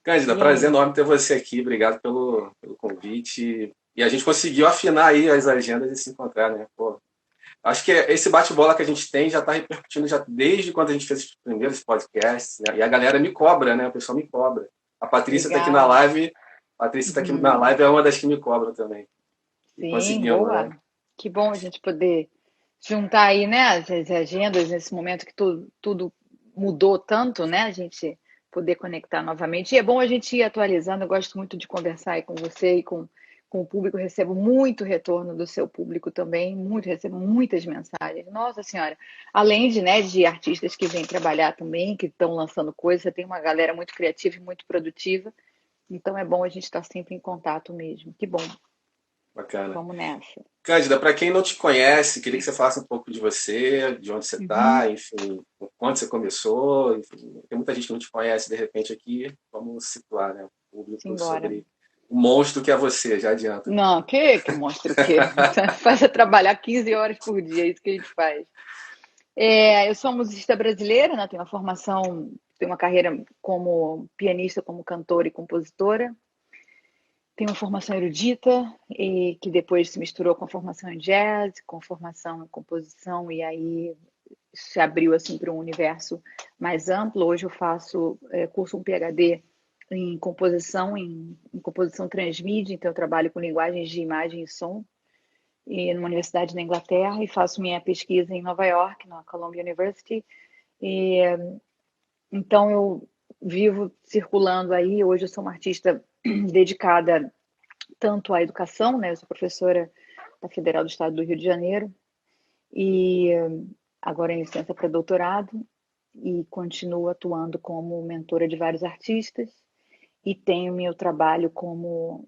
Cândida, E prazer aí? enorme ter você aqui. Obrigado pelo convite. E a gente conseguiu afinar aí as agendas e se encontrar, né? Pô, acho que esse bate-bola que a gente tem já está repercutindo já desde quando a gente fez os primeiros podcasts, né? E a galera me cobra, né? O pessoal me cobra. A Patrícia está aqui na Legal. live. A Patrícia está aqui na Uhum. live, é uma das que me cobram também. E Sim, conseguimos, né? boa. Que bom a gente poder juntar aí, né, as agendas nesse momento que tudo mudou tanto, né? A gente poder conectar novamente. E é bom a gente ir atualizando. Eu gosto muito de conversar aí com você e com o público. Eu recebo muito retorno do seu público também, muito, recebo muitas mensagens. Nossa Senhora, além de, né, de artistas que vêm trabalhar também, que estão lançando coisas, você tem uma galera muito criativa e muito produtiva. Então é bom a gente estar sempre em contato mesmo. Que bom. Bacana. Vamos nessa. Cândida, para quem não te conhece, queria que você falasse um pouco de você, de onde você Uhum. está, enfim, quando você começou. Enfim, tem muita gente que não te conhece de repente aqui. Vamos situar, né, o público Simbora. sobre o monstro que é você, já adianta. Não, que mostra o quê? Faz a trabalhar 15 horas por dia, é isso que a gente faz. Eu sou musicista brasileira, né? Tenho uma formação, tenho uma carreira como pianista, como cantora e compositora. Tenho uma formação erudita, e que depois se misturou com a formação em jazz, com formação em composição, e aí se abriu assim para um universo mais amplo. Hoje eu faço curso um PhD em composição transmídia, então eu trabalho com linguagens de imagem e som e numa universidade na Inglaterra e faço minha pesquisa em Nova York, na Columbia University. E, então eu vivo circulando aí. Hoje eu sou uma artista dedicada tanto à educação, né? Eu sou professora da Federal do Estado do Rio de Janeiro e agora em licença para doutorado e continuo atuando como mentora de vários artistas e tenho meu trabalho como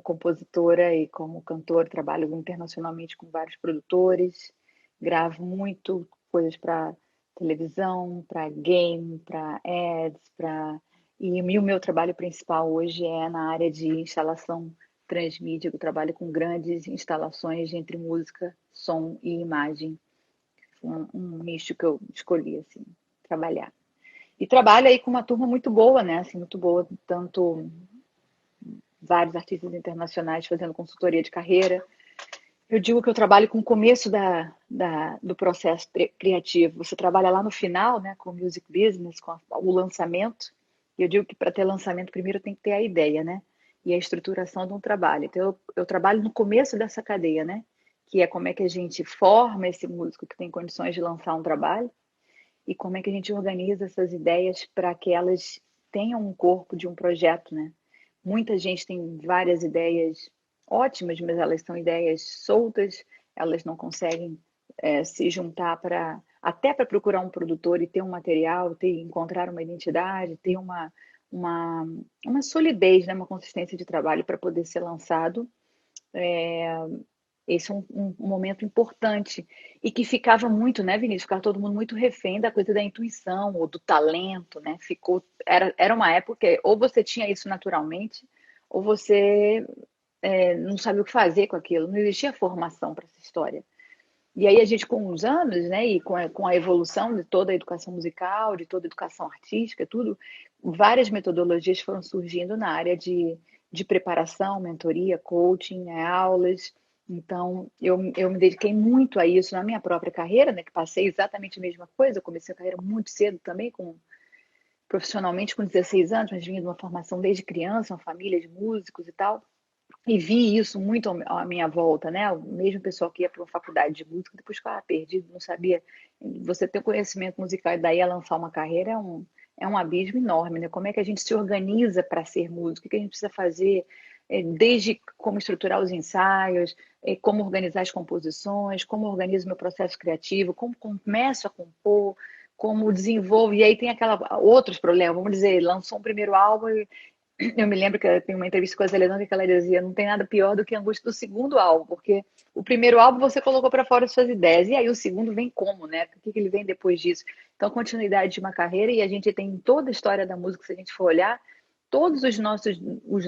compositora e como cantora, trabalho internacionalmente com vários produtores, gravo muito coisas para televisão, para game, para ads, para e o meu trabalho principal hoje é na área de instalação transmídia, eu trabalho com grandes instalações entre música, som e imagem, um nicho que eu escolhi assim trabalhar. E trabalho aí com uma turma muito boa, né? Assim, muito boa, tanto vários artistas internacionais fazendo consultoria de carreira. Eu digo que eu trabalho com o começo do processo criativo. Você trabalha lá no final, né, com o music business, com o lançamento. E eu digo que para ter lançamento, primeiro tem que ter a ideia, né? E a estruturação de um trabalho. Então, eu trabalho no começo dessa cadeia, né? Que é como é que a gente forma esse músico que tem condições de lançar um trabalho e como é que a gente organiza essas ideias para que elas tenham um corpo de um projeto, né? Muita gente tem várias ideias ótimas, mas elas são ideias soltas, elas não conseguem se juntar para até para procurar um produtor e ter um material, encontrar uma identidade, ter uma, uma solidez, né? Uma consistência de trabalho para poder ser lançado. Esse é um momento importante e que ficava muito, né, Vinícius? Ficava todo mundo muito refém da coisa da intuição ou do talento, né? Era uma época que ou você tinha isso naturalmente ou você não sabia o que fazer com aquilo. Não existia formação para essa história. E aí a gente, com os anos, né, e com a evolução de toda a educação musical, de toda a educação artística, tudo, várias metodologias foram surgindo na área de preparação, mentoria, coaching, né, aulas. Então, eu me dediquei muito a isso na minha própria carreira, né, que passei exatamente a mesma coisa. Eu comecei a carreira muito cedo também, profissionalmente com 16 anos, mas vinha de uma formação desde criança, uma família de músicos e tal. E vi isso muito à minha volta, né? O mesmo pessoal que ia para uma faculdade de música, depois ficava perdido, não sabia. Você ter conhecimento musical e daí a lançar uma carreira é um abismo enorme, né? Como é que a gente se organiza para ser músico? O que a gente precisa fazer? Desde como estruturar os ensaios, como organizar as composições, como organizo meu processo criativo, como começo a compor, como desenvolvo. E aí tem outros problemas, vamos dizer, lançou um primeiro álbum. Eu me lembro que tem uma entrevista com a Zelena que ela dizia: não tem nada pior do que a angústia do segundo álbum, porque o primeiro álbum você colocou para fora as suas ideias, e aí o segundo vem como, né? O que ele vem depois disso? Então, continuidade de uma carreira, e a gente tem toda a história da música, se a gente for olhar, todos os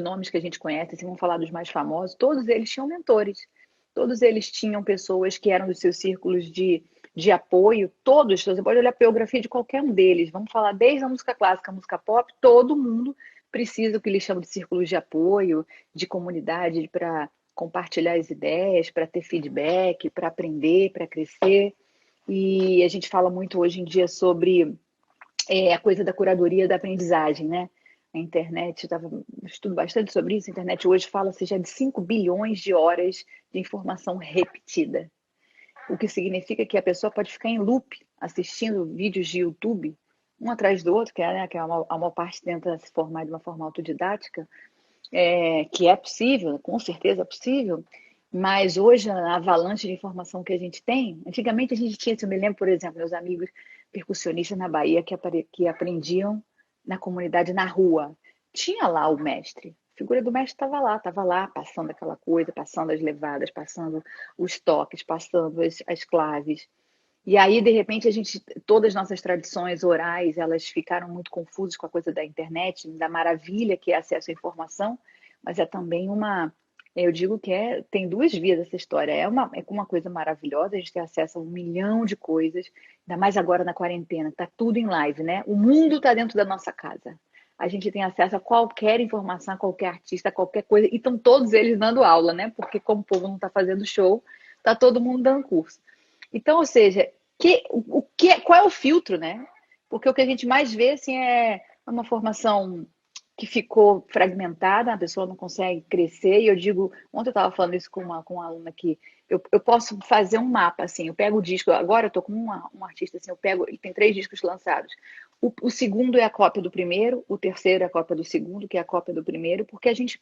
nomes que a gente conhece, se vamos falar dos mais famosos, todos eles tinham mentores, todos eles tinham pessoas que eram dos seus círculos de apoio, todos, você pode olhar a biografia de qualquer um deles, vamos falar desde a música clássica, a música pop, todo mundo precisa o que eles chamam de círculos de apoio, de comunidade para compartilhar as ideias, para ter feedback, para aprender, para crescer. E a gente fala muito hoje em dia sobre a coisa da curadoria da aprendizagem, né? A internet, eu estudo bastante sobre isso, a internet hoje fala-se já de 5 bilhões de horas de informação repetida, o que significa que a pessoa pode ficar em loop assistindo vídeos de YouTube, um atrás do outro, que a maior parte tenta se formar de uma forma autodidática, que é possível, com certeza é possível, mas hoje a avalanche de informação que a gente tem, antigamente a gente tinha, se eu me lembro, por exemplo, meus amigos percussionistas na Bahia que aprendiam na comunidade, na rua. Tinha lá o mestre, a figura do mestre estava lá, passando aquela coisa, passando as levadas, passando os toques, passando as claves. E aí, de repente, todas as nossas tradições orais, elas ficaram muito confusas com a coisa da internet, da maravilha que é acesso à informação, mas é também eu digo que tem duas vias essa história. É uma coisa maravilhosa, a gente tem acesso a 1 milhão de coisas, ainda mais agora na quarentena, está tudo em live, né? O mundo está dentro da nossa casa. A gente tem acesso a qualquer informação, a qualquer artista, a qualquer coisa, e estão todos eles dando aula, né? Porque como o povo não está fazendo show, está todo mundo dando curso. Então, ou seja, qual é o filtro, né? Porque o que a gente mais vê assim, é uma formação que ficou fragmentada, a pessoa não consegue crescer. E eu digo, ontem eu estava falando isso com uma aluna aqui, eu posso fazer um mapa, assim, eu pego o disco, agora eu estou com um artista, assim, ele tem 3 discos lançados. O segundo é a cópia do primeiro, o terceiro é a cópia do segundo, que é a cópia do primeiro, porque a gente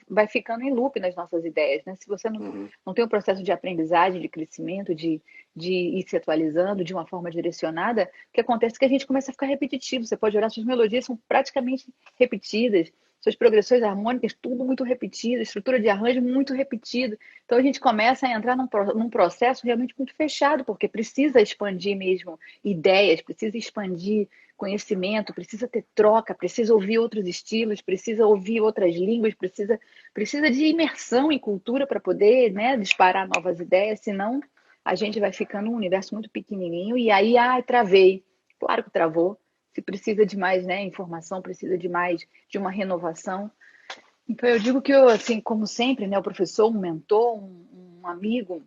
vai ficando em loop nas nossas ideias, né? Se você não tem um processo de aprendizagem, de crescimento, de ir se atualizando de uma forma direcionada, o que acontece é que a gente começa a ficar repetitivo. Você pode olhar, suas melodias são praticamente repetidas, suas progressões harmônicas, tudo muito repetido, estrutura de arranjo muito repetida. Então a gente começa a entrar num processo realmente muito fechado, porque precisa expandir mesmo ideias, precisa expandir conhecimento, precisa ter troca, precisa ouvir outros estilos, precisa ouvir outras línguas, precisa de imersão em cultura para poder, né, disparar novas ideias, senão a gente vai ficando um universo muito pequenininho e aí, travei. Claro que travou. Se precisa de mais, né, informação, precisa de mais, de uma renovação. Então, eu digo que, assim, como sempre, né, o professor, um mentor, um amigo,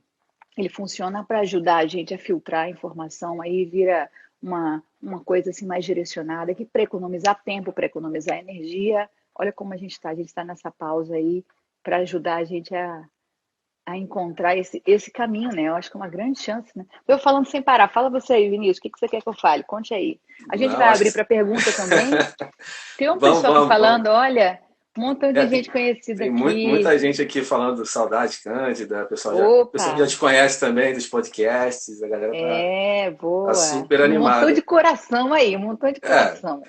ele funciona para ajudar a gente a filtrar a informação, aí vira uma coisa assim mais direcionada, que para economizar tempo, para economizar energia. Olha como a gente está nessa pausa aí para ajudar a gente a encontrar esse caminho, né? Eu acho que é uma grande chance, né? Eu falando sem parar, fala você aí, Vinícius, o que você quer que eu fale? Conte aí. A gente Não, vai acho abrir que... para pergunta também. Tem um Vamos, pessoal aqui vamos, vamos. falando, olha, um montão de gente Tem, conhecida tem aqui. muita gente aqui falando saudade, Cândida, o pessoal Opa, já te conhece também dos podcasts, a galera tá boa. super Um montão de animada. coração aí, um montão de É, coração.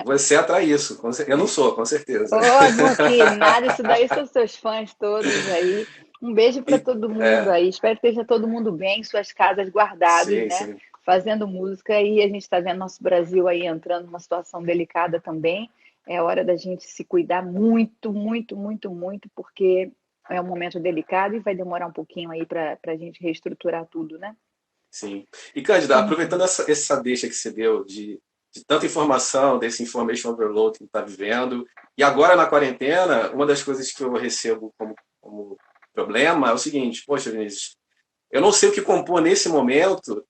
você atrai isso, eu não sou, com certeza. Oh, não, que nada, isso daí são seus fãs todos aí. Um beijo para E, todo mundo é, aí. Espero que esteja todo mundo bem, em suas casas guardados, sim, né? sim. Fazendo música e a gente está vendo nosso Brasil aí entrando numa situação delicada também. É hora da gente se cuidar muito, muito, muito, muito, porque é um momento delicado e vai demorar um pouquinho aí para a gente reestruturar tudo, né? Sim. E, Cândida, aproveitando essa deixa que você deu de tanta informação, desse information overload que está vivendo, e agora na quarentena, uma das coisas que eu recebo como problema é o seguinte: poxa, Vinícius, eu não sei o que compor nesse momento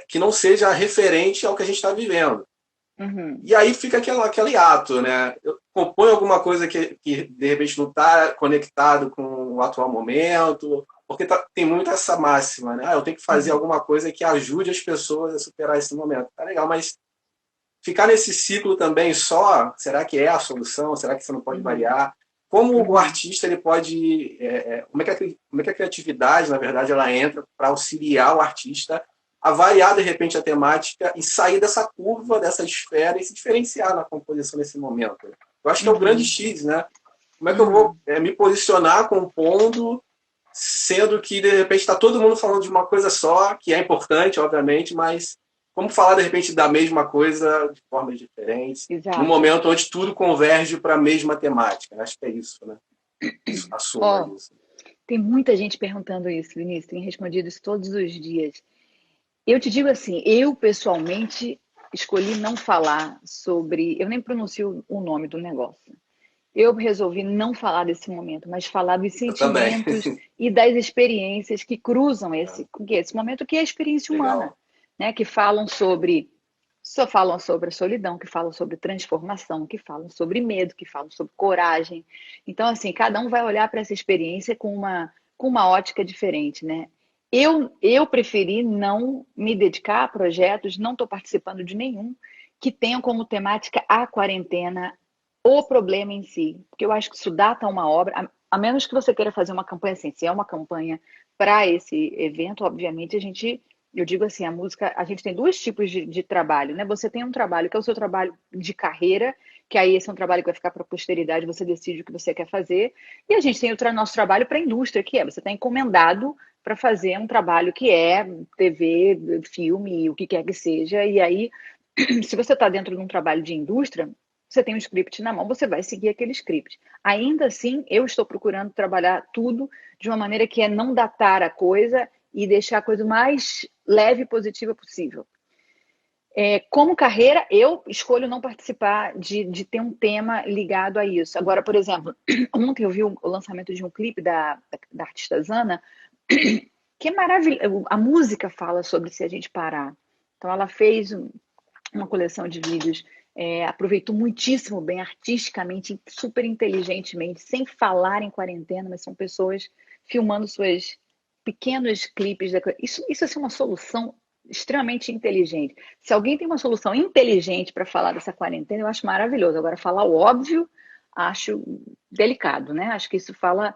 que não seja referente ao que a gente está vivendo. Uhum, E aí fica aquele hiato, né? Eu componho alguma coisa que de repente não está conectado com o atual momento, porque tem muito essa máxima, né? Eu tenho que fazer uhum, alguma coisa que ajude as pessoas a superar esse momento. Tá legal, mas ficar nesse ciclo também só, será que é a solução? Será que você não pode uhum, variar? Como o uhum. artista ele pode, como é que a criatividade, na verdade, ela entra para auxiliar o artista a variar de repente a temática e sair dessa curva, dessa esfera e se diferenciar na composição nesse momento. Eu acho que é o grande Uhum, X, né? Como é que eu vou uhum. me posicionar compondo, sendo que de repente está todo mundo falando de uma coisa só, que é importante, obviamente, mas como falar de repente da mesma coisa de formas diferentes, num Exato. momento onde tudo converge para a mesma temática? Acho que é isso, né? A soma Ó, disso. tem muita gente perguntando isso, Vinícius, tem respondido isso todos os dias. Eu te digo assim, eu pessoalmente escolhi não falar sobre, eu nem pronuncio o nome do negócio. eu resolvi não falar desse momento, mas falar dos Eu também. sentimentos e das experiências que cruzam esse momento, que é a experiência humana, Legal. né? Que falam sobre, só falam sobre a solidão, que falam sobre transformação, que falam sobre medo, que falam sobre coragem. Então, assim, cada um vai olhar para essa experiência com uma ótica diferente, né? Eu preferi não me dedicar a projetos, não estou participando de nenhum que tenham como temática a quarentena, o problema em si. Porque eu acho que isso data uma obra, a menos que você queira fazer uma campanha assim, se é uma campanha para esse evento, obviamente eu digo assim, a música, a gente tem dois tipos de trabalho, né? Você tem um trabalho que é o seu trabalho de carreira, que aí esse é um trabalho que vai ficar para a posteridade, você decide o que você quer fazer, e a gente tem o nosso trabalho para a indústria, que é você está encomendado para fazer um trabalho que é TV, filme, o que quer que seja, e aí, se você está dentro de um trabalho de indústria, você tem um script na mão, você vai seguir aquele script. Ainda assim, eu estou procurando trabalhar tudo de uma maneira que é não datar a coisa e deixar a coisa mais leve e positiva possível. Como carreira, eu escolho não participar de ter um tema ligado a isso. Agora, por exemplo, ontem eu vi o lançamento de um clipe da artista Zana, que é maravilhoso. A música fala sobre se a gente parar. Então, ela fez uma coleção de vídeos, aproveitou muitíssimo bem artisticamente, super inteligentemente, sem falar em quarentena, mas são pessoas filmando suas pequenos clipes. Isso é uma solução extremamente inteligente. Se alguém tem uma solução inteligente para falar dessa quarentena, eu acho maravilhoso. Agora, falar o óbvio, acho delicado, né? Acho que isso fala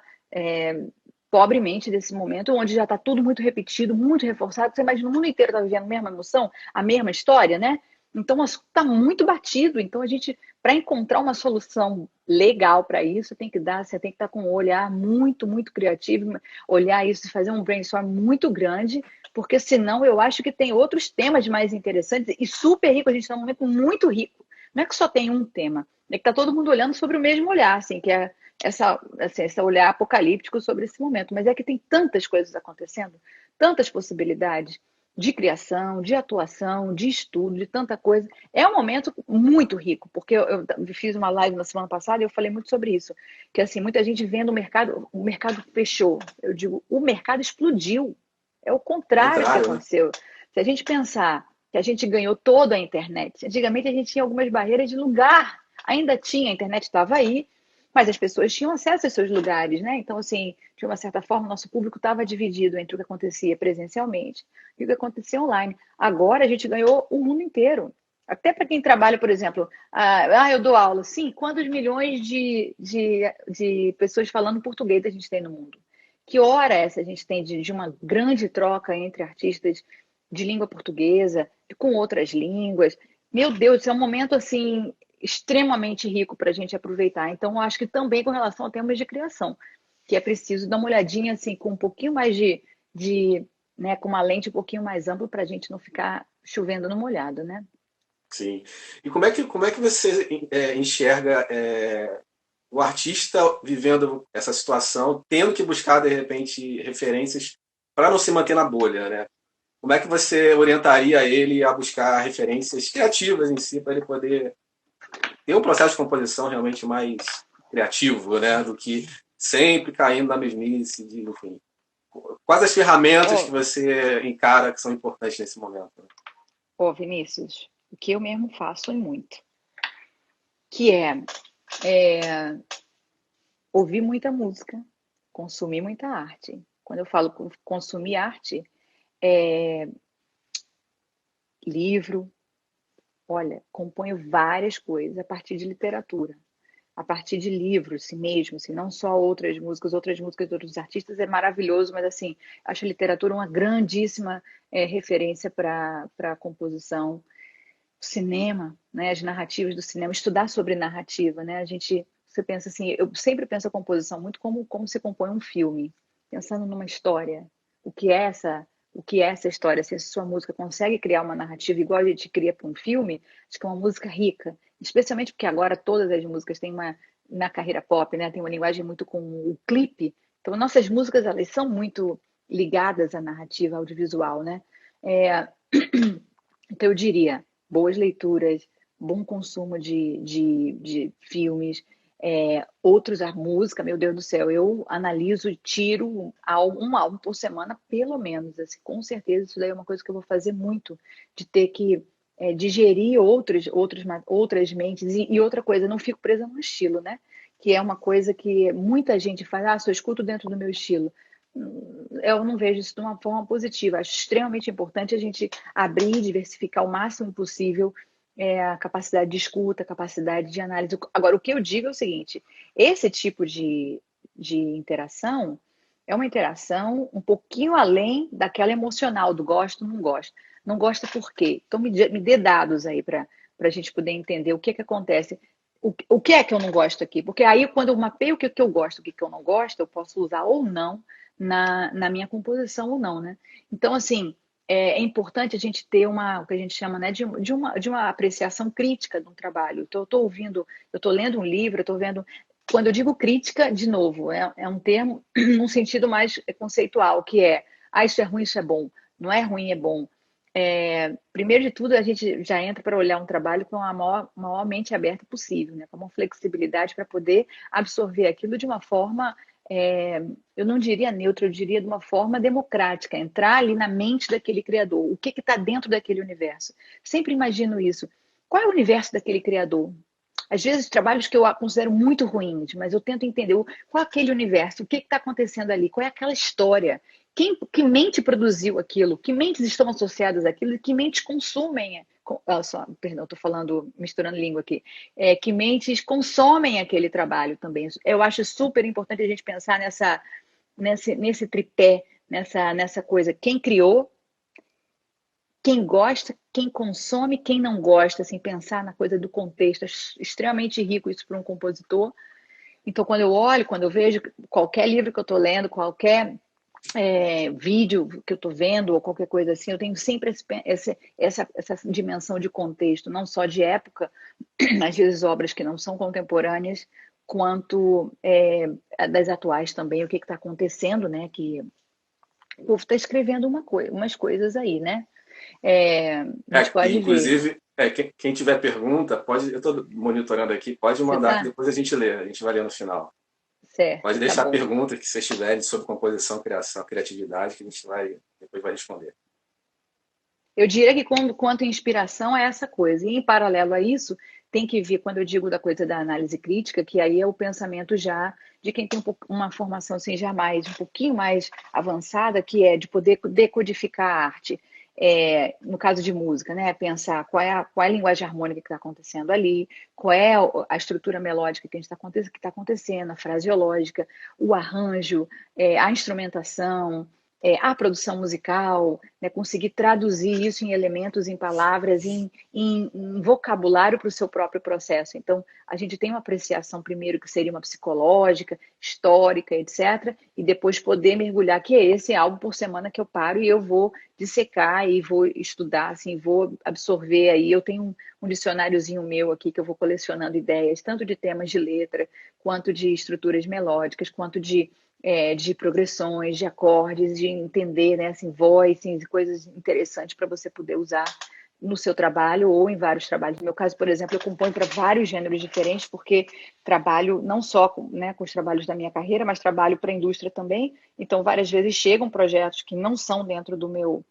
pobremente desse momento, onde já está tudo muito repetido, muito reforçado. Você imagina o mundo inteiro está vivendo a mesma emoção, a mesma história, né? Então, o assunto está muito batido. Então, para encontrar uma solução legal para isso, você tem que estar com um olhar muito, muito criativo, olhar isso e fazer um brainstorm muito grande, porque senão eu acho que tem outros temas mais interessantes e super rico. A gente está num momento muito rico. Não é que só tem um tema, é que está todo mundo olhando sobre o mesmo olhar, assim, que é esse olhar apocalíptico sobre esse momento. Mas é que tem tantas coisas acontecendo, tantas possibilidades de criação, de atuação, de estudo, de tanta coisa. É um momento muito rico, porque eu fiz uma live na semana passada e eu falei muito sobre isso, que assim, muita gente vendo o mercado fechou. Eu digo, o mercado explodiu. É o contrário que Contrário, né? aconteceu. Se a gente pensar que a gente ganhou toda a internet, antigamente a gente tinha algumas barreiras de lugar, ainda tinha, a internet estava aí, mas as pessoas tinham acesso aos seus lugares, né? Então, assim, de uma certa forma, o nosso público estava dividido entre o que acontecia presencialmente e o que acontecia online. Agora a gente ganhou o mundo inteiro. Até para quem trabalha, por exemplo, eu dou aula. Sim, quantos milhões de pessoas falando português a gente tem no mundo? Que hora é essa a gente tem de uma grande troca entre artistas de língua portuguesa, com outras línguas? Meu Deus, isso é um momento assim extremamente rico para a gente aproveitar. Então, eu acho que também com relação a temas de criação, que é preciso dar uma olhadinha assim com um pouquinho mais né, com uma lente um pouquinho mais ampla para a gente não ficar chovendo no molhado, né? Sim. E como é que você enxerga o artista vivendo essa situação, tendo que buscar, de repente, referências para não se manter na bolha, né? Como é que você orientaria ele a buscar referências criativas em si, para ele poder ter um processo de composição realmente mais criativo, né? Do que sempre caindo na mesmice, enfim. Quais as ferramentas que Ó, você encara que são importantes nesse momento? Vinícius, o que eu mesmo faço e muito, que é ouvir muita música, consumir muita arte. Quando eu falo consumir arte, é livro, olha, componho várias coisas a partir de literatura, a partir de livros, assim mesmo, assim, não só outras músicas de outros artistas é maravilhoso, mas assim, acho a literatura uma grandíssima referência para a composição. Cinema, né, as narrativas do cinema, estudar sobre narrativa, né? Você pensa assim, eu sempre penso a composição muito como se compõe um filme, pensando numa história. O que é essa história? Se a sua música consegue criar uma narrativa igual a gente cria para um filme, acho que é uma música rica, especialmente porque agora todas as músicas têm na carreira pop, né, tem uma linguagem muito com o clipe. Então, nossas músicas, elas são muito ligadas à narrativa audiovisual, né? É, então, eu diria, boas leituras, bom consumo de filmes, Outros, a música, meu Deus do céu, eu analiso e tiro um álbum por semana, pelo menos. Assim, com certeza, isso daí é uma coisa que eu vou fazer muito, de ter que digerir outras mentes. E outra coisa, não fico presa no estilo, né? Que é uma coisa que muita gente faz, só escuto dentro do meu estilo. Eu não vejo isso de uma forma positiva. Acho extremamente importante a gente abrir e diversificar o máximo possível a capacidade de escuta, a capacidade de análise. Agora, o que eu digo é o seguinte: esse tipo de interação é uma interação um pouquinho além daquela emocional do gosto, não gosto. Não gosta por quê? Então, me dê dados aí para a gente poder entender o que acontece. O que é que eu não gosto aqui? Porque aí, quando eu mapeio o que eu gosto, o que eu não gosto, eu posso usar ou não na minha composição ou não, né? Então, assim, é importante a gente ter o que a gente chama, né, de uma apreciação crítica de um trabalho. Então, eu estou lendo um livro, eu estou vendo. Quando eu digo crítica, de novo, é um termo num sentido mais conceitual, que isso é ruim, isso é bom. Não é ruim, é bom. Primeiro de tudo, a gente já entra para olhar um trabalho com a maior mente aberta possível, né? Com uma flexibilidade para poder absorver aquilo de uma forma, eu não diria neutra, eu diria de uma forma democrática, entrar ali na mente daquele criador, o que está dentro daquele universo. Sempre imagino isso. Qual é o universo daquele criador? Às vezes, trabalhos que eu considero muito ruins, mas eu tento entender qual é aquele universo, o que está acontecendo ali, qual é aquela história, que mente produziu aquilo, que mentes estão associadas àquilo, que mentes consumem. Perdão, estou falando, misturando língua aqui. Que mentes consomem aquele trabalho também. Eu acho super importante a gente pensar nesse tripé, nessa coisa. Quem criou, quem gosta, quem consome, quem não gosta, assim, pensar na coisa do contexto. Acho extremamente rico isso para um compositor. Então, quando eu vejo qualquer livro que eu estou lendo, qualquer vídeo que eu estou vendo ou qualquer coisa assim, eu tenho sempre essa dimensão de contexto, não só de época, às vezes obras que não são contemporâneas, quanto das atuais também, o que está acontecendo, né? Que o povo está escrevendo umas coisas aí, né? A gente pode ver. Inclusive, quem tiver pergunta, pode, eu estou monitorando aqui, pode Você mandar que tá? depois a gente lê, a gente vai ler no final. Pode Certo, tá deixar a bom. pergunta que vocês tiverem sobre composição, criação, criatividade, que a gente depois vai responder. Eu diria que quanto inspiração é essa coisa. E em paralelo a isso, tem que vir, quando eu digo da coisa da análise crítica, que aí é o pensamento já de quem tem uma formação assim, um pouquinho mais avançada, que é de poder decodificar a arte. No caso de música, né? Pensar qual é a linguagem harmônica que está acontecendo ali, qual é a estrutura melódica que está acontecendo, a fraseológica, o arranjo, a instrumentação, a produção musical, né, conseguir traduzir isso em elementos, em palavras, em vocabulário para o seu próprio processo. Então, a gente tem uma apreciação primeiro que seria uma psicológica, histórica, etc., e depois poder mergulhar, que é esse álbum por semana que eu paro e eu vou dissecar e vou estudar, assim, vou absorver aí. Eu tenho um dicionáriozinho meu aqui que eu vou colecionando ideias, tanto de temas de letra, quanto de estruturas melódicas, quanto de progressões, de acordes, de entender, né, assim, voicings, coisas interessantes para você poder usar no seu trabalho ou em vários trabalhos. No meu caso, por exemplo, eu componho para vários gêneros diferentes, porque trabalho não só com os trabalhos da minha carreira, mas trabalho para a indústria também. Então, várias vezes chegam projetos que não são dentro do meu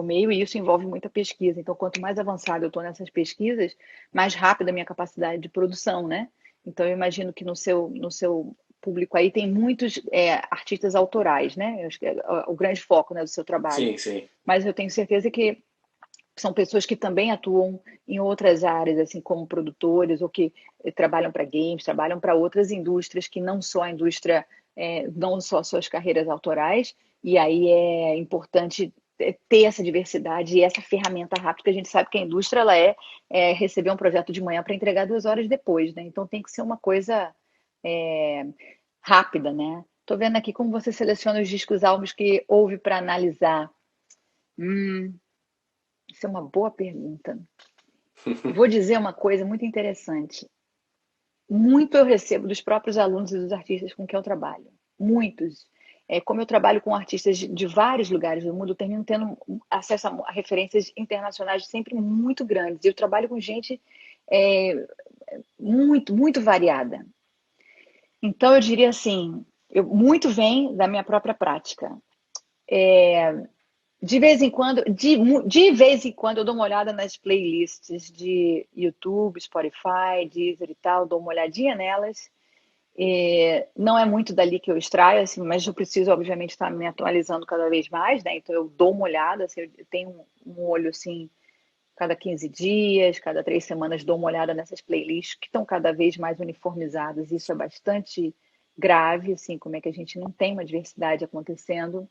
meio, e isso envolve muita pesquisa. Então, quanto mais avançado eu estou nessas pesquisas, mais rápida a minha capacidade de produção, né? Então, eu imagino que no seu público aí tem muitos artistas autorais, né? Eu acho que é o grande foco, né, do seu trabalho. Sim, sim. Mas eu tenho certeza que são pessoas que também atuam em outras áreas, assim como produtores, ou que trabalham para games, trabalham para outras indústrias que não só a indústria, não só suas carreiras autorais, e aí é importante ter essa diversidade e essa ferramenta rápida, que a gente sabe que a indústria ela receber um projeto de manhã para entregar 2 horas depois, né? Então tem que ser uma coisa é, rápida, né? Tô vendo aqui como você seleciona os discos, álbuns que ouve para analisar. Isso é uma boa pergunta. Vou dizer uma coisa muito interessante. Muito eu recebo dos próprios alunos e dos artistas com quem eu trabalho. Muitos. Como eu trabalho com artistas de vários lugares do mundo, eu termino tendo acesso a referências internacionais sempre muito grandes. Eu trabalho com gente muito, muito variada. Então, eu diria assim, muito vem da minha própria prática. De vez em quando eu dou uma olhada nas playlists de YouTube, Spotify, Deezer e tal, dou uma olhadinha nelas. Não é muito dali que eu extraio, assim, mas eu preciso, obviamente, estar me atualizando cada vez mais, né? Então eu dou uma olhada, assim, eu tenho um olho assim, cada 15 dias, cada 3 semanas dou uma olhada nessas playlists que estão cada vez mais uniformizadas. Isso é bastante grave, assim, como é que a gente não tem uma diversidade acontecendo.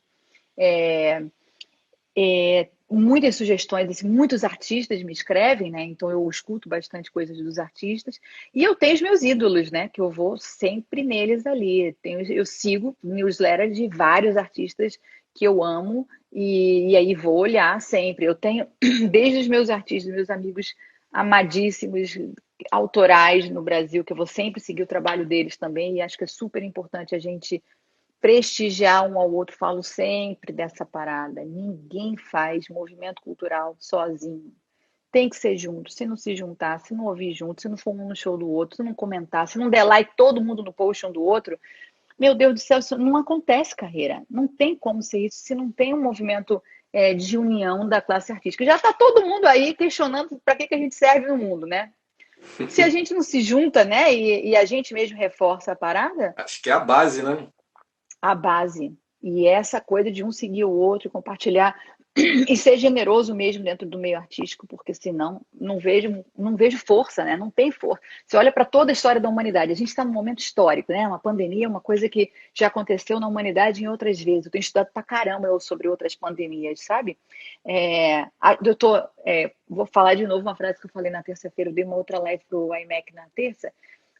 Muitas sugestões, assim, muitos artistas me escrevem, né? Então eu escuto bastante coisas dos artistas. E eu tenho os meus ídolos, né? Que eu vou sempre neles ali. Eu sigo newsletter de vários artistas que eu amo e aí vou olhar sempre. Eu tenho, desde os meus artistas, meus amigos amadíssimos, autorais no Brasil, que eu vou sempre seguir o trabalho deles também, e acho que é super importante a gente prestigiar um ao outro. Falo sempre dessa parada. Ninguém faz movimento cultural sozinho. Tem que ser junto. Se não se juntar, se não ouvir junto, se não for um no show do outro, se não comentar, se não der like todo mundo no post um do outro, meu Deus do céu, isso não acontece carreira. Não tem como ser isso se não tem um movimento de união da classe artística. Já está todo mundo aí questionando para que a gente serve no mundo, né? Se a gente não se junta, né, e a gente mesmo reforça a parada, Acho que é a base, né? a base. E essa coisa de um seguir o outro, compartilhar e ser generoso mesmo dentro do meio artístico, porque senão não vejo força, né? Não tem força. Você olha para toda a história da humanidade, a gente está num momento histórico, né? Uma pandemia é uma coisa que já aconteceu na humanidade em outras vezes. Eu tenho estudado pra caramba sobre outras pandemias, sabe? Vou falar de novo uma frase que eu falei na terça-feira, eu dei uma outra live pro iMac na terça,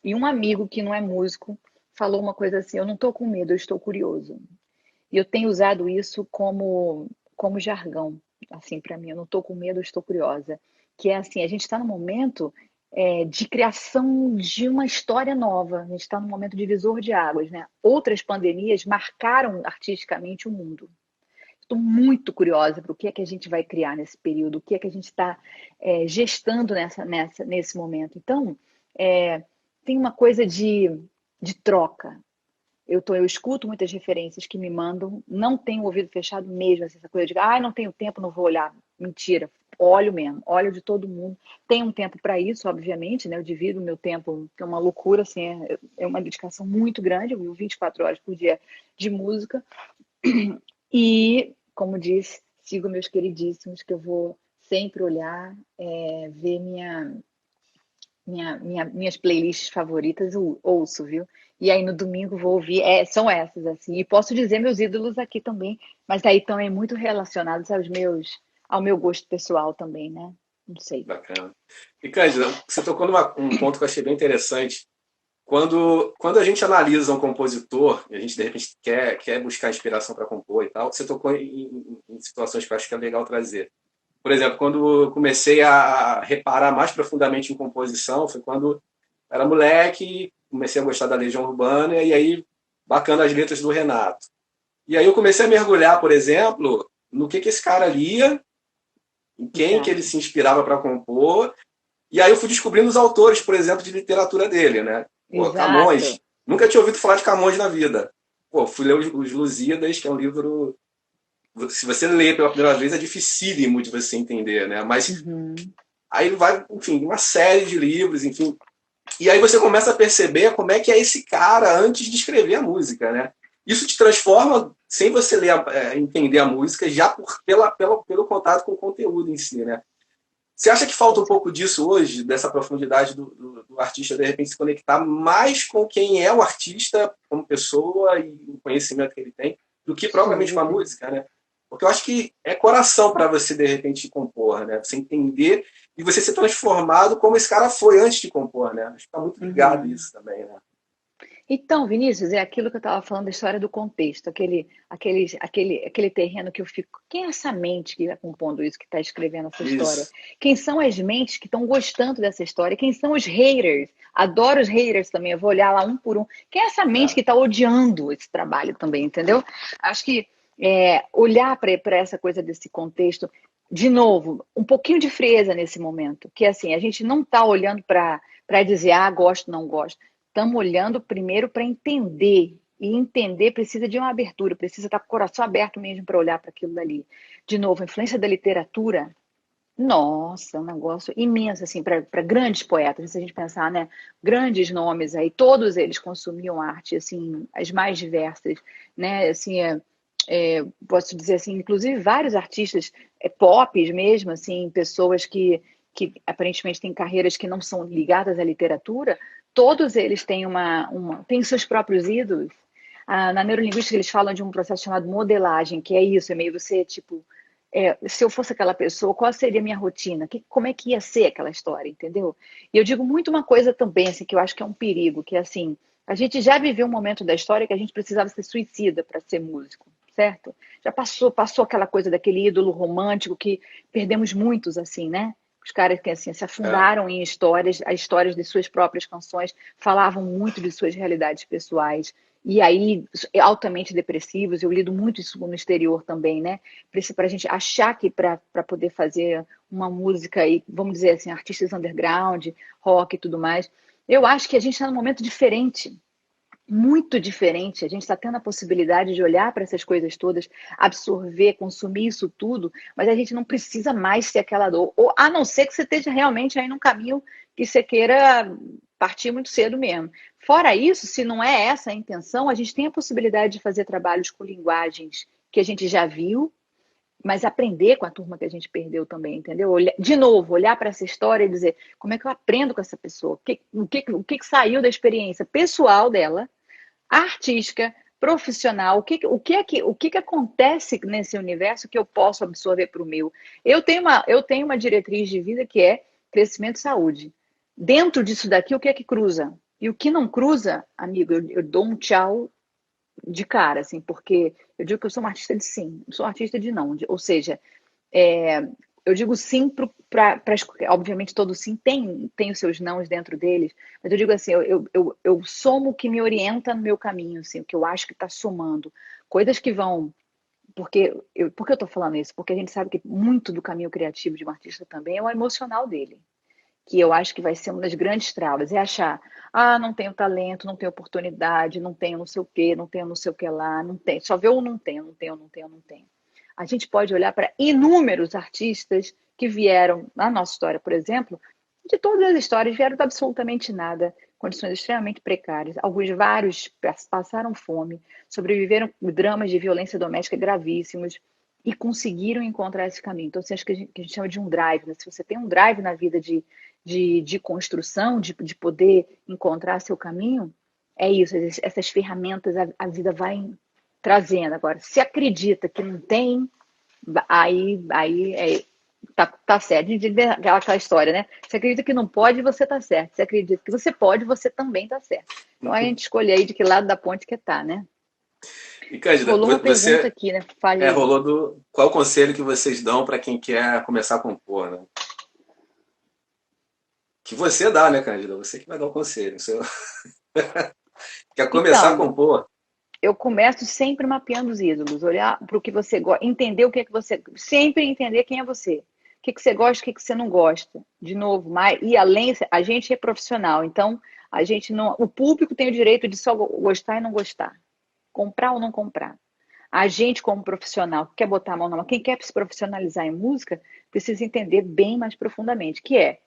e um amigo que não é músico falou uma coisa assim: eu não estou com medo, eu estou curioso. E eu tenho usado isso como jargão, assim, para mim. Eu não estou com medo, eu estou curiosa. Que é assim, a gente está no momento de criação de uma história nova. A gente está num momento divisor de águas, né? Outras pandemias marcaram artisticamente o mundo. Estou muito curiosa para o que é que a gente vai criar nesse período, o que é que a gente está gestando nesse momento. Então, tem uma coisa de troca. Eu escuto muitas referências que me mandam, não tenho o ouvido fechado mesmo, assim, essa coisa de, não tenho tempo, não vou olhar. Mentira, olho mesmo, olho de todo mundo. Tenho um tempo para isso, obviamente, né? Eu divido o meu tempo, que é uma loucura, assim, é uma dedicação muito grande, eu vivo 24 horas por dia de música. E, como disse, sigo meus queridíssimos, que eu vou sempre olhar, ver minhas playlists favoritas, eu ouço, viu? E aí no domingo vou ouvir, são essas, assim. E posso dizer meus ídolos aqui também, mas aí também muito relacionados ao meu gosto pessoal também, né? Não sei. Bacana. E, Cândida, você tocou um ponto que eu achei bem interessante. Quando a gente analisa um compositor, e a gente de repente quer buscar inspiração para compor e tal, você tocou em situações que eu acho que é legal trazer. Por exemplo, quando eu comecei a reparar mais profundamente em composição, foi quando era moleque, comecei a gostar da Legião Urbana, e aí, bacana as letras do Renato. E aí eu comecei a mergulhar, por exemplo, no que esse cara lia, em quem que ele se inspirava para compor, e aí eu fui descobrindo os autores, por exemplo, de literatura dele, né? Pô, Exato. Camões. Nunca tinha ouvido falar de Camões na vida. Pô, fui ler os Lusíadas, que é um livro, se você lê pela primeira vez, é dificílimo de você entender, né? Mas Uhum. aí vai, enfim, uma série de livros, enfim. E aí você começa a perceber como é que é esse cara antes de escrever a música, né? Isso te transforma, sem você entender a música, já pelo contato com o conteúdo em si, né? Você acha que falta um pouco disso hoje, dessa profundidade do artista, de repente, se conectar mais com quem é o artista, como pessoa e o conhecimento que ele tem, do que propriamente com a Super. música, né? Porque eu acho que é coração para você, de repente, compor, né? Você entender e você ser transformado como esse cara foi antes de compor, né? Acho que está muito ligado Uhum. isso também, né? Então, Vinícius, é aquilo que eu estava falando da história do contexto, aquele terreno que eu fico. Quem é essa mente que está compondo isso, que está escrevendo essa história? Isso. Quem são as mentes que estão gostando dessa história? Quem são os haters? Adoro os haters também, eu vou olhar lá um por um. Quem é essa mente que É. está odiando esse trabalho também, entendeu? Acho que olhar para essa coisa desse contexto, de novo, um pouquinho de frieza nesse momento, que assim, a gente não está olhando para dizer, gosto, não gosto. estamos olhando primeiro para entender. E entender precisa de uma abertura, precisa estar com o coração aberto mesmo para olhar para aquilo dali. De novo, a influência da literatura, nossa, é um negócio imenso, assim, para grandes poetas, se a gente pensar, né? Grandes nomes aí, todos eles consumiam arte, assim, as mais diversas, né? Assim, posso dizer assim, inclusive vários artistas pop mesmo, assim, pessoas que aparentemente têm carreiras que não são ligadas à literatura, todos eles têm têm seus próprios ídolos. Na neurolinguística eles falam de um processo chamado modelagem, que é isso, é meio você, tipo, se eu fosse aquela pessoa, qual seria a minha rotina? Como é que ia ser aquela história, entendeu? E eu digo muito uma coisa também, assim, que eu acho que é um perigo, que é assim, a gente já viveu um momento da história que a gente precisava ser suicida para ser músico, certo? Já passou aquela coisa daquele ídolo romântico que perdemos muitos, assim, né? Os caras que assim, se afundaram em histórias, as histórias de suas próprias canções, falavam muito de suas realidades pessoais. E aí, altamente depressivos, eu lido muito isso no exterior também, né? Para a gente achar que para poder fazer uma música, e vamos dizer assim, artistas underground, rock e tudo mais, eu acho que a gente está num momento diferente, muito diferente. A gente está tendo a possibilidade de olhar para essas coisas todas, absorver, consumir isso tudo, mas a gente não precisa mais ter aquela dor. Ou, a não ser que você esteja realmente aí num caminho que você queira partir muito cedo mesmo. Fora isso, se não é essa a intenção, a gente tem a possibilidade de fazer trabalhos com linguagens que a gente já viu, mas aprender com a turma que a gente perdeu também, entendeu? De novo, olhar para essa história e dizer como é que eu aprendo com essa pessoa, o que saiu da experiência pessoal dela, artística, profissional, o que acontece nesse universo que eu posso absorver para o meu. Eu tenho uma diretriz de vida que é crescimento e saúde. Dentro disso daqui, o que é que cruza? E o que não cruza, amigo, eu dou um tchau de cara, assim, porque eu digo que eu sou uma artista de sim, não sou artista de não. Ou seja, é, eu digo sim para. Obviamente, todo sim tem os seus nãos dentro deles, mas eu digo assim: eu somo o que me orienta no meu caminho, assim, o que eu acho que está somando. Coisas que vão. Por que eu estou falando isso? Porque a gente sabe que muito do caminho criativo de um artista também é o emocional dele, que eu acho que vai ser uma das grandes travas, é achar, não tenho talento, não tenho oportunidade, não tenho não sei o quê, não tenho não sei o que lá, não tenho, só vê o não tenho, não tenho, não tenho, não tenho. A gente pode olhar para inúmeros artistas que vieram, na nossa história, por exemplo, de todas as histórias, vieram de absolutamente nada, condições extremamente precárias. Vários passaram fome, sobreviveram a dramas de violência doméstica gravíssimos e conseguiram encontrar esse caminho. Então, assim, acho que a gente chama de um drive, né? Se você tem um drive na vida de construção, de poder encontrar seu caminho, é isso, essas ferramentas a vida vai trazendo. Agora, se acredita que não tem, aí tá certo. Aquela história, né? Se acredita que não pode, você tá certo. Se acredita que você pode, você também tá certo. Então a gente escolhe aí de que lado da ponte que tá, né? E, Cândida, Rolou uma pergunta você aqui, né? Fale aí. rolou do. Qual o conselho que vocês dão para quem quer começar a compor, né? Que você dá, né, Cândida? Você que vai dar o conselho. Você quer começar a Então, compor? eu começo sempre mapeando os ídolos, olhar para o que você gosta, entender o que é que você. Sempre entender quem é você. O que você gosta, o que você não gosta. De novo, e além, a gente é profissional, então a gente não. O público tem o direito de só gostar e não gostar. Comprar ou não comprar. A gente, como profissional, que quer botar a mão na mão, quem quer se profissionalizar em música, precisa entender bem mais profundamente, que é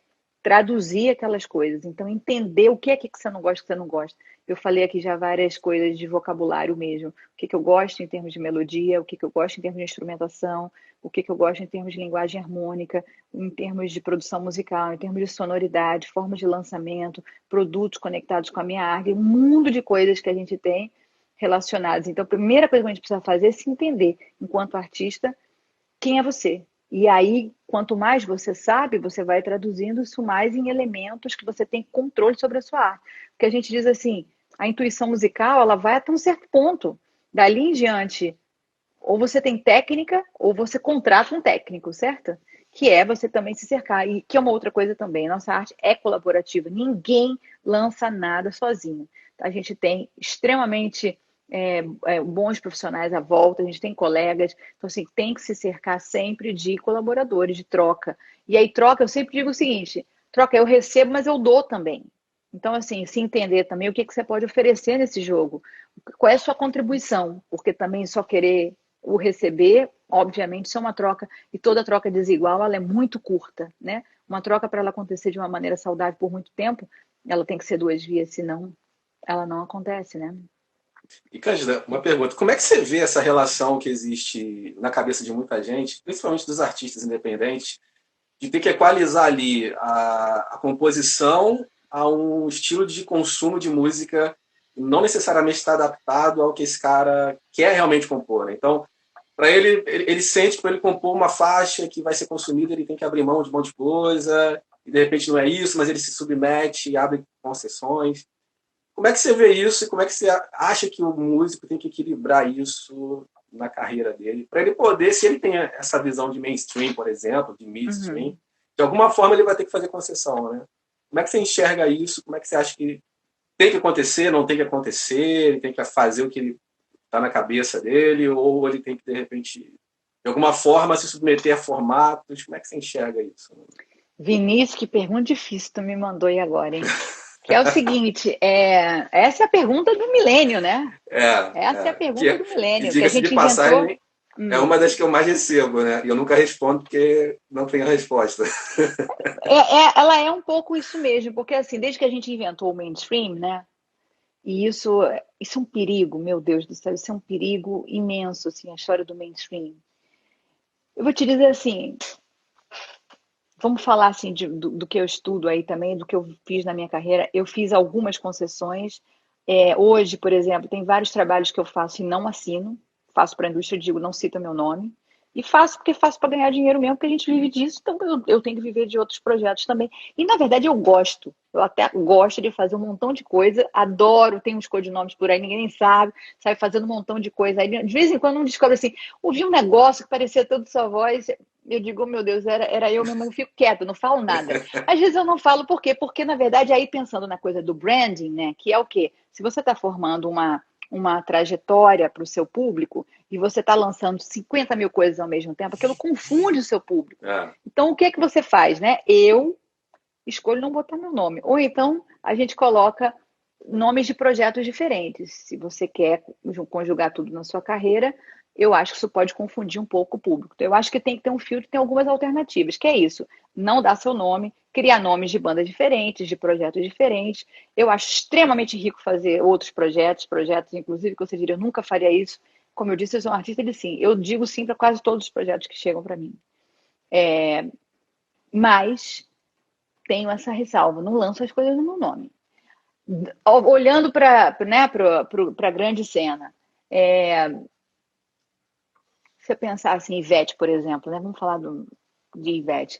traduzir aquelas coisas. Então, entender o que é que você não gosta, o que você não gosta. Eu falei aqui já várias coisas de vocabulário mesmo. O que eu gosto em termos de melodia, o que eu gosto em termos de instrumentação, o que eu gosto em termos de linguagem harmônica, em termos de produção musical, em termos de sonoridade, formas de lançamento, produtos conectados com a minha arte, um mundo de coisas que a gente tem relacionadas. Então, a primeira coisa que a gente precisa fazer é se entender, enquanto artista, quem é você. E aí, quanto mais você sabe, você vai traduzindo isso mais em elementos que você tem controle sobre a sua arte. Porque a gente diz assim, a intuição musical, ela vai até um certo ponto. Dali em diante, ou você tem técnica, ou você contrata um técnico, certo? Que é você também se cercar. E que é uma outra coisa também, nossa arte é colaborativa. Ninguém lança nada sozinho. A gente tem extremamente bons profissionais à volta, a gente tem colegas, então assim, tem que se cercar sempre de colaboradores, de troca. E aí, troca, eu sempre digo o seguinte: troca, eu recebo, mas eu dou também. Então, assim, se entender também o que você pode oferecer nesse jogo, qual é a sua contribuição, porque também só querer o receber, obviamente, isso é uma troca, e toda troca desigual, ela é muito curta, né? Uma troca, para ela acontecer de uma maneira saudável por muito tempo, ela tem que ser duas vias, senão ela não acontece, né? E, Cândida, uma pergunta. Como é que você vê essa relação que existe na cabeça de muita gente, principalmente dos artistas independentes, de ter que equalizar ali a composição a um estilo de consumo de música que não necessariamente está adaptado ao que esse cara quer realmente compor, né? Então, para ele sente que para ele compor uma faixa que vai ser consumida, ele tem que abrir mão de um monte de coisa, e de repente não é isso, mas ele se submete e abre concessões. Como é que você vê isso e como é que você acha que o músico tem que equilibrar isso na carreira dele, para ele poder, se ele tem essa visão de mainstream, por exemplo, de midstream, Uhum. de alguma forma ele vai ter que fazer concessão, né? Como é que você enxerga isso? Como é que você acha que tem que acontecer, não tem que acontecer, ele tem que fazer o que ele está na cabeça dele, ou ele tem que, de repente, de alguma forma, se submeter a formatos? Como é que você enxerga isso? Vinícius, que pergunta difícil tu me mandou aí agora, hein? Que é o seguinte, essa é a pergunta do milênio, né? Essa é a pergunta do Que milênio, que a diga-se de gente inventou. passagem, é Hum. uma das que eu mais recebo, né? E eu nunca respondo porque não tenho a resposta. Ela é um pouco isso mesmo, porque assim, desde que a gente inventou o mainstream, né? E isso é um perigo, meu Deus do céu, isso é um perigo imenso, assim, a história do mainstream. Eu vou te dizer assim, vamos falar assim do que eu estudo aí também, do que eu fiz na minha carreira. Eu fiz algumas concessões. Hoje, por exemplo, tem vários trabalhos que eu faço e não assino. Faço para a indústria, digo, não cita meu nome. E faço porque faço para ganhar dinheiro mesmo, porque a gente vive disso, então eu tenho que viver de outros projetos também. E na verdade eu gosto. Eu até gosto de fazer um montão de coisa, adoro, tem uns codinomes por aí, ninguém nem sabe, sai fazendo um montão de coisa. Aí de vez em quando um descobre assim, ouvi um negócio que parecia todo sua voz, eu digo, oh, meu Deus, era eu mesmo, eu fico quieta, não falo nada. Às vezes eu não falo por quê? Porque, na verdade, aí pensando na coisa do branding, né? Que é o quê? Se você está formando uma trajetória para o seu público e você está lançando 50 mil coisas ao mesmo tempo, aquilo confunde o seu público. É. Então, o que é que você faz, né? Eu escolho não botar meu nome. Ou então, a gente coloca nomes de projetos diferentes. Se você quer conjugar tudo na sua carreira, eu acho que isso pode confundir um pouco o público. Então, eu acho que tem que ter um filtro, tem algumas alternativas, que é isso, não dar seu nome, criar nomes de bandas diferentes, de projetos diferentes. Eu acho extremamente rico fazer outros projetos, inclusive, que você diria, eu nunca faria isso. Como eu disse, eu sou um artista de sim. Eu digo sim para quase todos os projetos que chegam para mim. Mas tenho essa ressalva, não lanço as coisas no meu nome. Olhando para, né, a grande cena, se você pensar assim, Ivete, por exemplo, né, vamos falar de Ivete,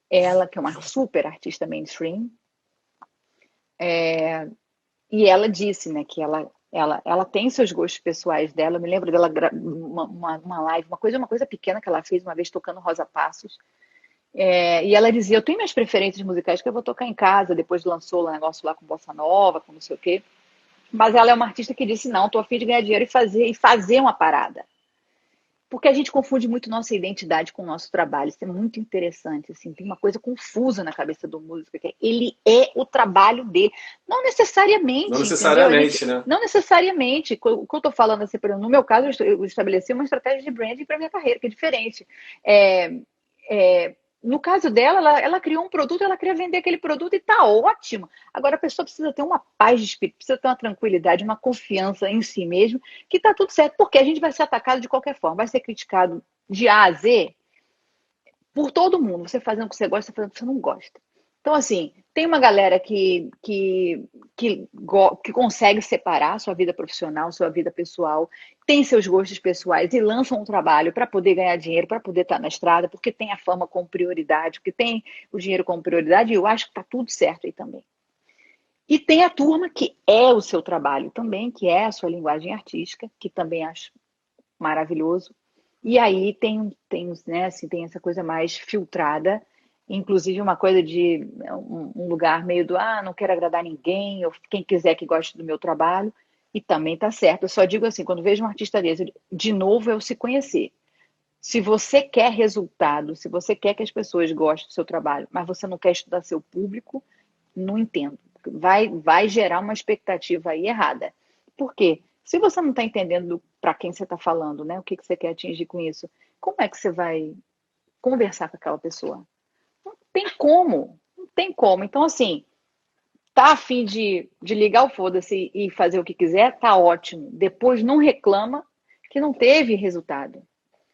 ela que é uma super artista mainstream, e ela disse, né, que ela tem seus gostos pessoais dela. Eu me lembro dela uma live, uma coisa pequena que ela fez uma vez tocando Rosa Passos. E ela dizia, eu tenho minhas preferências musicais que eu vou tocar em casa, depois lançou o negócio lá com Bossa Nova, com não sei o quê. Mas ela é uma artista que disse, não, tô a fim de ganhar dinheiro e fazer uma parada. Porque a gente confunde muito nossa identidade com o nosso trabalho. Isso é muito interessante, assim. Tem uma coisa confusa na cabeça do músico, que ele é o trabalho dele. Não Não necessariamente, entendeu? necessariamente, né? Não necessariamente. O que eu tô falando, assim, por exemplo, no meu caso, eu estabeleci uma estratégia de branding para minha carreira, que é diferente. É, no caso dela, ela criou um produto, ela queria vender aquele produto e tá ótimo. Agora a pessoa precisa ter uma paz de espírito, precisa ter uma tranquilidade, uma confiança em si mesmo, que tá tudo certo, porque a gente vai ser atacado de qualquer forma, vai ser criticado de A a Z por todo mundo. Você fazendo o que você gosta, fazendo o que você não gosta. Então, assim, tem uma galera que consegue separar sua vida profissional, sua vida pessoal, tem seus gostos pessoais e lançam um trabalho para poder ganhar dinheiro, para poder estar na estrada, porque tem a fama como prioridade, porque tem o dinheiro como prioridade, e eu acho que está tudo certo aí também. E tem a turma que é o seu trabalho também, que é a sua linguagem artística, que também acho maravilhoso. E aí né, assim, tem essa coisa mais filtrada, inclusive uma coisa de um lugar meio do não quero agradar ninguém, ou quem quiser que goste do meu trabalho, e também tá certo. Eu só digo assim, quando vejo um artista desse, de novo é o se conhecer. Se você quer resultado, se você quer que as pessoas gostem do seu trabalho, mas você não quer estudar seu público, não entendo. vai gerar uma expectativa aí errada. Por quê? Se você não está entendendo para quem você está falando, né? O que você quer atingir com isso, como é que você vai conversar com aquela pessoa? Não tem como, não tem como. Então, assim, tá a fim de ligar o foda-se e fazer o que quiser, tá ótimo. Depois não reclama que não teve resultado.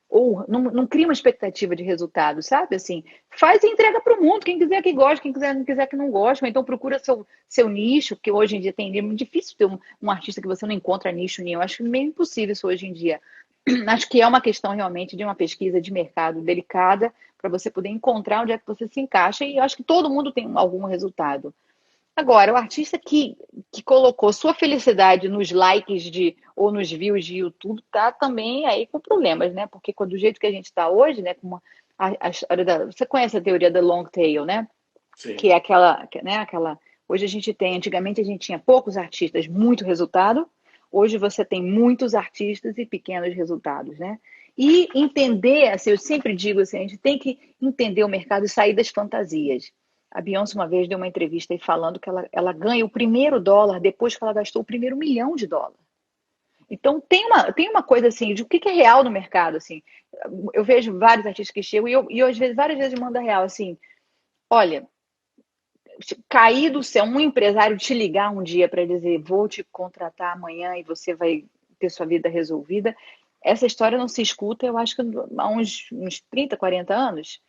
Ou não cria uma expectativa de resultado, sabe? Assim, faz e entrega para o mundo. Quem quiser que goste, quem quiser não quiser que não goste. Ou então procura seu nicho, porque hoje em dia é muito difícil ter um artista que você não encontra nicho nenhum. Acho meio impossível isso hoje em dia. Acho que é uma questão realmente de uma pesquisa de mercado delicada para você poder encontrar onde é que você se encaixa. E eu acho que todo mundo tem algum resultado. Agora, o artista que colocou sua felicidade nos likes ou nos views de YouTube tá também aí com problemas, né? Porque do jeito que a gente está hoje, né? A história você conhece a teoria da long tail, né? Sim. Que é aquela. Hoje a gente tem, antigamente a gente tinha poucos artistas, muito resultado. Hoje você tem muitos artistas e pequenos resultados, né? E entender, assim, eu sempre digo assim, a gente tem que entender o mercado e sair das fantasias. A Beyoncé uma vez deu uma entrevista aí falando que ela ganha o primeiro dólar depois que ela gastou o primeiro milhão de dólares. Então tem uma coisa assim de o que é real no mercado, assim. Eu vejo vários artistas que chegam e eu às vezes várias vezes mando a real assim, olha, cair do céu, um empresário te ligar um dia para dizer vou te contratar amanhã e você vai ter sua vida resolvida, essa história não se escuta, eu acho que há uns 30, 40 anos,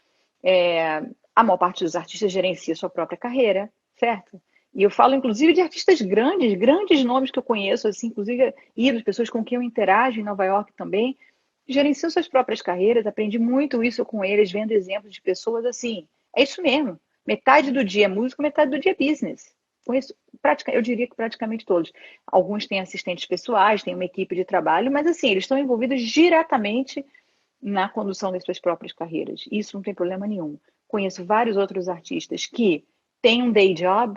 a maior parte dos artistas gerencia sua própria carreira, certo? E eu falo, inclusive, de artistas grandes, grandes nomes que eu conheço, assim, inclusive ídolos, pessoas com quem eu interajo em Nova York também, gerenciam suas próprias carreiras, aprendi muito isso com eles, vendo exemplos de pessoas assim. É isso mesmo. Metade do dia é música, metade do dia é business. Conheço, eu diria que praticamente todos. Alguns têm assistentes pessoais, têm uma equipe de trabalho, mas assim, eles estão envolvidos diretamente na condução das suas próprias carreiras. Isso não tem problema nenhum. Conheço vários outros artistas que têm um day job,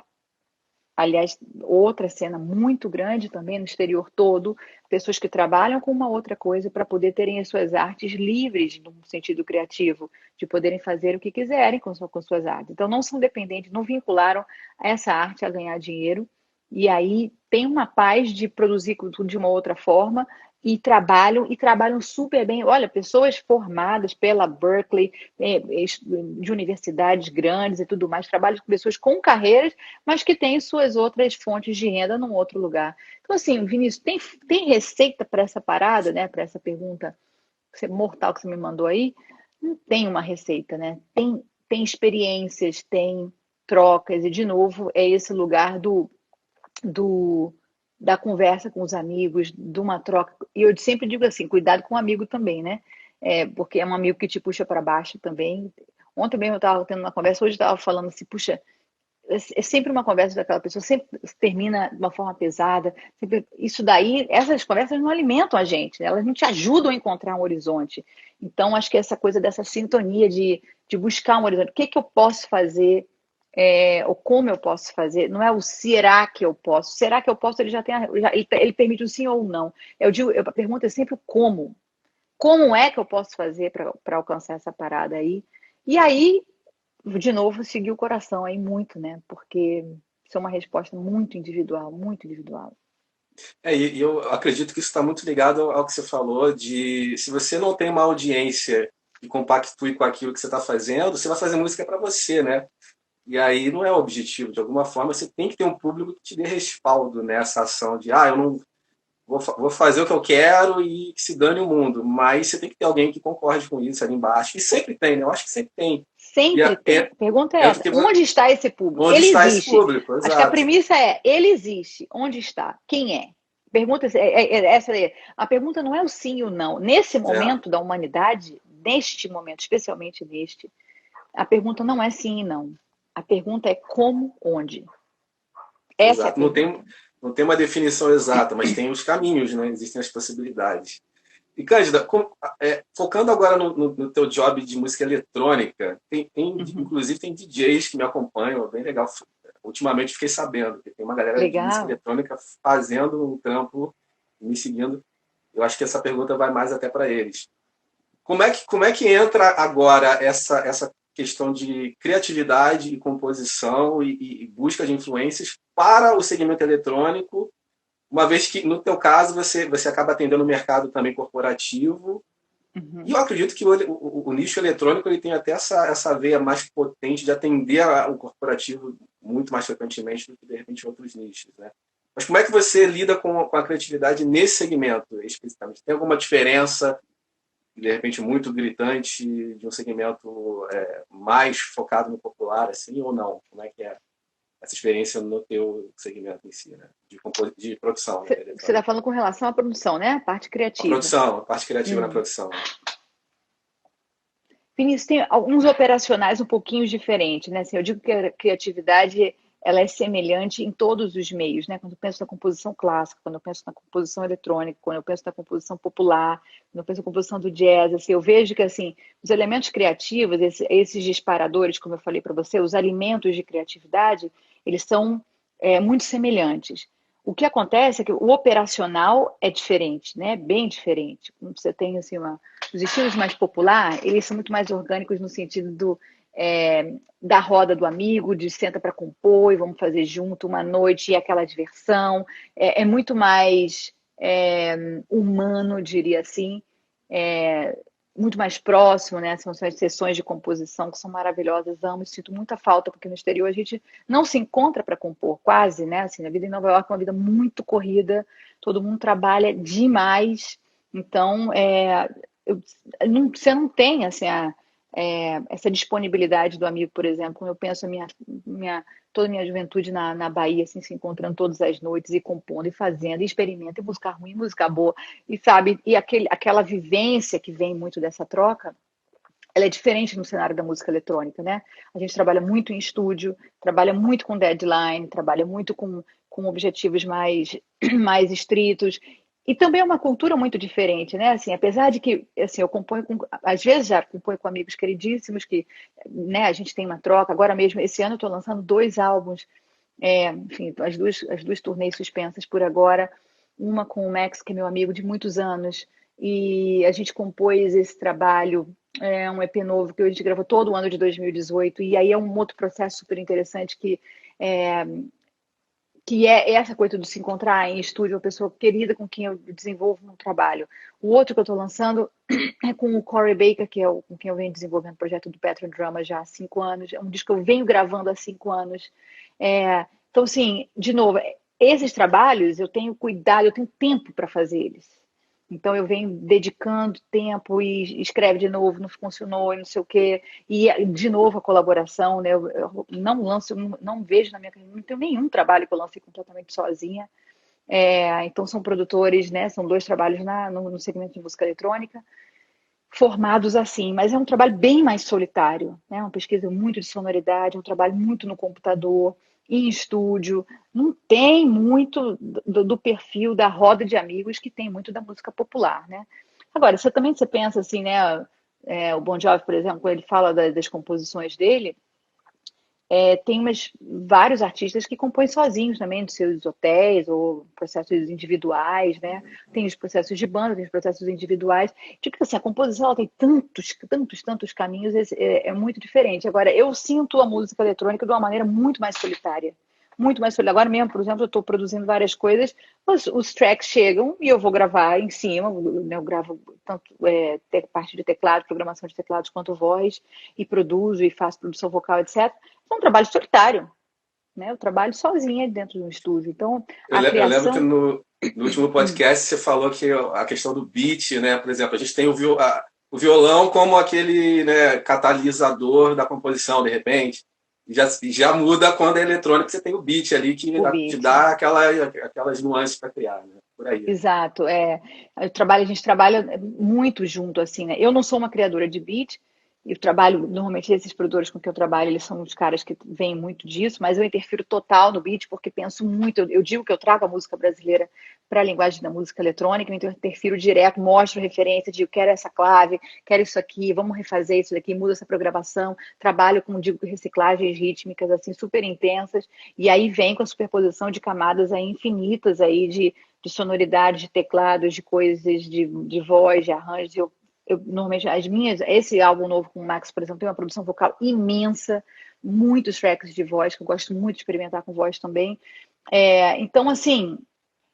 aliás, outra cena muito grande também no exterior todo, pessoas que trabalham com uma outra coisa para poder terem as suas artes livres no sentido criativo, de poderem fazer o que quiserem com suas artes. Então, não são dependentes, não vincularam essa arte a ganhar dinheiro, e aí tem uma paz de produzir tudo de uma outra forma, e trabalham super bem. Olha, pessoas formadas pela Berkeley, de universidades grandes e tudo mais, trabalham com pessoas com carreiras, mas que têm suas outras fontes de renda num outro lugar. Então, assim, Vinícius, tem receita para essa parada, né? Para essa pergunta mortal que você me mandou aí? Não tem uma receita, né? Tem experiências, tem trocas, e de novo é esse lugar do da conversa com os amigos, de uma troca. E eu sempre digo assim, cuidado com o amigo também, né? Porque é um amigo que te puxa para baixo também. Ontem mesmo eu estava tendo uma conversa, hoje eu estava falando assim, puxa, é sempre uma conversa daquela pessoa, sempre termina de uma forma pesada. Isso daí, essas conversas não alimentam a gente, né? Elas não te ajudam a encontrar um horizonte. Então, acho que essa coisa dessa sintonia de buscar um horizonte, o que que eu posso fazer, ou como eu posso fazer, não é o será que eu posso. Será que eu posso, ele já tem, ele permite o sim ou o não. A pergunta é sempre o como. Como é que eu posso fazer para alcançar essa parada aí? E aí, de novo, seguir o coração aí muito, né? Porque isso é uma resposta muito individual, muito individual. E eu acredito que isso está muito ligado ao que você falou de se você não tem uma audiência que compactue com aquilo que você está fazendo, você vai fazer música para você, né? E aí não é o objetivo. De alguma forma, você tem que ter um público que te dê respaldo nessa ação de eu não vou fazer o que eu quero e que se dane o mundo. Mas você tem que ter alguém que concorde com isso ali embaixo. E sempre tem, né? Eu acho que sempre tem. Sempre tem. A pergunta é É essa: onde está esse público? onde Ele está esse existe. público? Acho que a Exato. premissa é: ele existe. Onde está? Quem é? Pergunta essa aí. A pergunta não é o sim ou não. Nesse É, momento da humanidade, neste momento, especialmente neste, a pergunta não é sim e não. A pergunta é como, onde. Essa é a exato. pergunta. Não tem uma definição exata, mas tem os caminhos, né? Existem as possibilidades. E, Cândida, focando agora no teu job de música eletrônica, Uhum. inclusive tem DJs que me acompanham, é bem legal. Ultimamente fiquei sabendo que tem uma galera de música Legal. eletrônica fazendo um trampo, me seguindo. Eu acho que essa pergunta vai mais até para eles. Como é que entra agora essa questão de criatividade e composição e busca de influências para o segmento eletrônico, uma vez que, no teu caso, você acaba atendendo o mercado também corporativo. E eu acredito que o nicho eletrônico ele tem até essa veia mais potente de atender o corporativo muito mais frequentemente do que, de repente, outros nichos, né? Mas como é que você lida com a criatividade nesse segmento, especificamente? Tem alguma diferença, de repente, muito gritante de um segmento mais focado no popular, assim, ou não? Como é que é essa experiência no teu segmento em si, né? De produção, né? Você está falando com relação à produção, né? A parte criativa. A parte criativa na produção. Vinícius, tem alguns operacionais um pouquinho diferentes, né? Assim, eu digo que a criatividade ela é semelhante em todos os meios, né? Quando eu penso na composição clássica, quando eu penso na composição eletrônica, quando eu penso na composição popular, quando eu penso na composição do jazz, assim, eu vejo que assim os elementos criativos, esses disparadores, como eu falei para você, os alimentos de criatividade, eles são muito semelhantes. O que acontece é que o operacional é diferente, né? Bem diferente. Quando você tem assim os estilos mais popular, eles são muito mais orgânicos no sentido da roda do amigo, de senta para compor e vamos fazer junto uma noite e aquela diversão. É muito mais humano, diria assim, muito mais próximo, né? São as sessões de composição que são maravilhosas, amo, sinto muita falta, porque no exterior a gente não se encontra para compor, quase, né? Assim, a vida em Nova York é uma vida muito corrida, todo mundo trabalha demais, então você não tem assim, essa disponibilidade do amigo, por exemplo, quando eu penso toda a minha juventude na Bahia, assim, se encontrando todas as noites e compondo e fazendo, e experimenta, e música ruim, música boa, e sabe, e aquela vivência que vem muito dessa troca, ela é diferente no cenário da música eletrônica, né? A gente trabalha muito em estúdio, trabalha muito com deadline, trabalha muito com objetivos mais estritos, e também é uma cultura muito diferente, né? Assim, apesar de que, assim, eu componho às vezes já componho com amigos queridíssimos que, né, a gente tem uma troca. Agora mesmo, esse ano eu estou lançando 2 álbuns, enfim, as duas turnês suspensas por agora, uma com o Max, que é meu amigo de muitos anos, e a gente compôs esse trabalho, um EP novo que a gente gravou todo o ano de 2018, e aí é um outro processo super interessante que é essa coisa de se encontrar em estúdio, uma pessoa querida com quem eu desenvolvo um trabalho. O outro que eu estou lançando é com o Corey Baker, que é com quem eu venho desenvolvendo o projeto do Petro Drama já há 5 anos. É um disco que eu venho gravando há 5 anos. Então, assim, de novo, esses trabalhos eu tenho cuidado, eu tenho tempo para fazer eles. Então eu venho dedicando tempo e escreve de novo, não funcionou e não sei o quê. E de novo a colaboração, né? Eu não lanço, não vejo na minha carreira, não tenho nenhum trabalho que eu lancei completamente sozinha. Então são produtores, né? São 2 trabalhos no segmento de música eletrônica, formados assim, mas é um trabalho bem mais solitário, né? Uma pesquisa muito de sonoridade, um trabalho muito no computador, em estúdio, não tem muito do perfil da roda de amigos que tem muito da música popular, né? Agora, você pensa assim, né? O Bon Jovi, por exemplo, quando ele fala das composições dele, tem vários artistas que compõem sozinhos também, dos seus hotéis ou processos individuais, né? Tem os processos de banda, tem os processos individuais. Digo que assim, a composição ela tem tantos caminhos, é muito diferente. Agora, eu sinto a música eletrônica de uma maneira muito mais solitária. Muito mais solitária. Agora mesmo, por exemplo, eu estou produzindo várias coisas, os tracks chegam e eu vou gravar em cima, né? Eu gravo tanto parte de teclado, programação de teclados, quanto voz, e produzo e faço produção vocal, etc. É um trabalho solitário, né? Eu trabalho sozinha dentro de um estúdio. Então, Eu lembro que criação... no último podcast você falou que a questão do beat, né? Por exemplo, a gente tem o violão como aquele, né, catalisador da composição, de repente. Já muda quando é eletrônico, você tem o beat ali que O te beat. dá aquelas nuances para criar, né? Por aí. Exato. A gente trabalha muito junto, assim, né? Eu não sou uma criadora de beat, eu trabalho, normalmente esses produtores com que eu trabalho, eles são os caras que vêm muito disso, mas eu interfiro total no beat, porque penso muito, eu digo que eu trago a música brasileira para a linguagem da música eletrônica, então eu interfiro direto, mostro referência, digo, quero essa clave, quero isso aqui, vamos refazer isso daqui, muda essa programação, trabalho com, digo, reciclagens rítmicas, assim, super intensas, e aí vem com a superposição de camadas aí infinitas aí de sonoridade, de teclados, de coisas, de voz, de arranjos, normalmente as minhas, esse álbum novo com o Max, por exemplo, tem uma produção vocal imensa, muitos tracks de voz, que eu gosto muito de experimentar com voz também. Então, assim,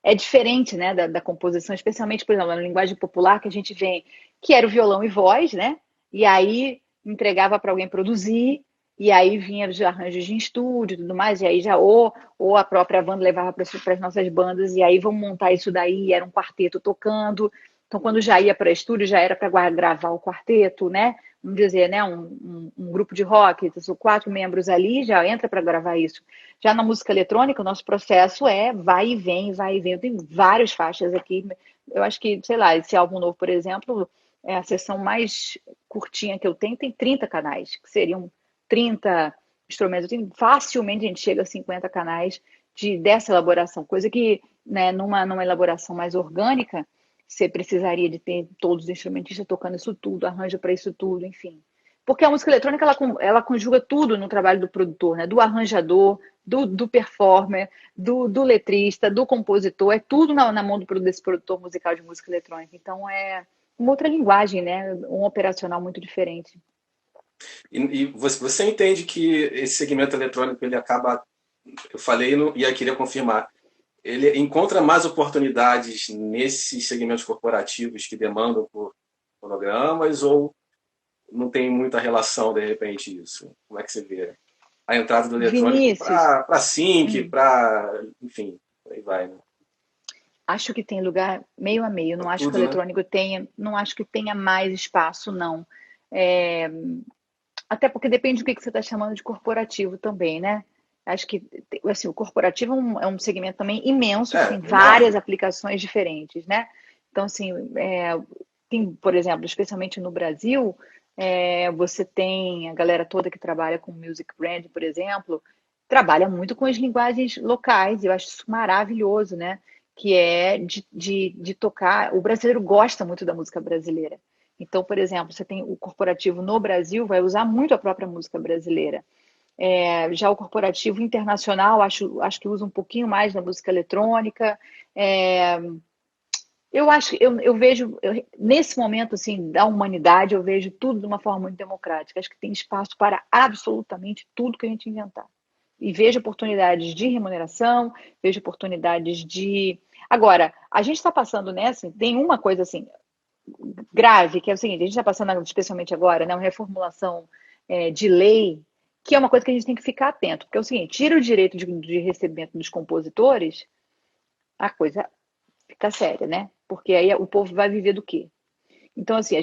é diferente, né, da composição, especialmente, por exemplo, na linguagem popular, que a gente vem, que era o violão e voz, né? E aí entregava para alguém produzir, e aí vinha os arranjos de estúdio e tudo mais, e aí já ou a própria banda levava para as nossas bandas, e aí vamos montar isso daí, era um quarteto tocando. Então, quando já ia para estúdio, já era para gravar o quarteto, né? Vamos dizer, né? Um grupo de rock, são 4 membros ali, já entra para gravar isso. Já na música eletrônica, o nosso processo é vai e vem, vai e vem. Eu tenho várias faixas aqui. Eu acho que, sei lá, esse álbum novo, por exemplo, é a sessão mais curtinha que eu tenho, tem 30 canais, que seriam 30 instrumentos. Facilmente a gente chega a 50 canais dessa elaboração, coisa que, né, numa elaboração mais orgânica, você precisaria de ter todos os instrumentistas tocando isso tudo, arranjo para isso tudo, enfim. Porque a música eletrônica, ela conjuga tudo no trabalho do produtor, né? Do arranjador, do performer, do letrista, do compositor, é tudo na mão desse produtor musical de música eletrônica. Então, é uma outra linguagem, né? Um operacional muito diferente. E você entende que esse segmento eletrônico, ele acaba, eu falei e eu queria confirmar, ele encontra mais oportunidades nesses segmentos corporativos que demandam por fonogramas ou não tem muita relação, de repente, isso? Como é que você vê a entrada do eletrônico Vinícius, para sync, para, enfim, aí vai, né? acho que tem lugar meio a meio. Não Pra acho que o tudo, né? eletrônico tenha, não acho que tenha mais espaço, não. É, até porque depende do que você está chamando de corporativo também, né? Acho que assim, o corporativo é um segmento também imenso, que tem várias Enorme. aplicações diferentes, né? Então, assim, tem, por exemplo, especialmente no Brasil, você tem a galera toda que trabalha com music brand, por exemplo, trabalha muito com as linguagens locais, e eu acho isso maravilhoso, né? Que é de tocar. O brasileiro gosta muito da música brasileira. Então, por exemplo, você tem o corporativo no Brasil, vai usar muito a própria música brasileira. Já o corporativo internacional, acho que usa um pouquinho mais da música eletrônica. É, eu acho, eu vejo, nesse momento assim, da humanidade, eu vejo tudo de uma forma muito democrática. Acho que tem espaço para absolutamente tudo que a gente inventar. E vejo oportunidades de remuneração, vejo oportunidades de. Agora, a gente está passando nessa, tem uma coisa assim, grave, que é o seguinte, a gente está passando, especialmente agora, né, uma reformulação de lei, que é uma coisa que a gente tem que ficar atento, porque é o seguinte, tira o direito de recebimento dos compositores, a coisa fica séria, né? Porque aí o povo vai viver do quê? Então, assim,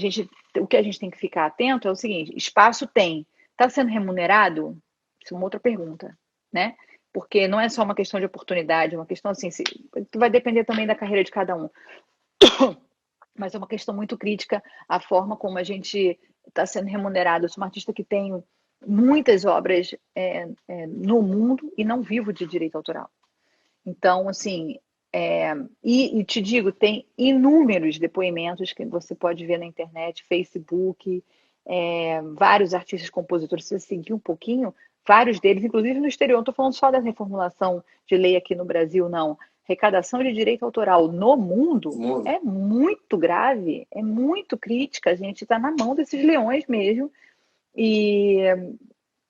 o que a gente tem que ficar atento é o seguinte, espaço tem, está sendo remunerado? Isso é uma outra pergunta, né? Porque não é só uma questão de oportunidade, é uma questão assim, vai depender também da carreira de cada um. Mas é uma questão muito crítica a forma como a gente está sendo remunerado. Eu sou uma artista que tenho muitas obras no mundo e não vivo de direito autoral. Então, assim, e te digo, tem inúmeros depoimentos que você pode ver na internet, Facebook, vários artistas compositores, se você seguir um pouquinho, vários deles, inclusive no exterior, não estou falando só da reformulação de lei aqui no Brasil, não. Arrecadação de direito autoral no mundo Mundo. é muito grave, é muito crítica. A gente está na mão desses leões mesmo. E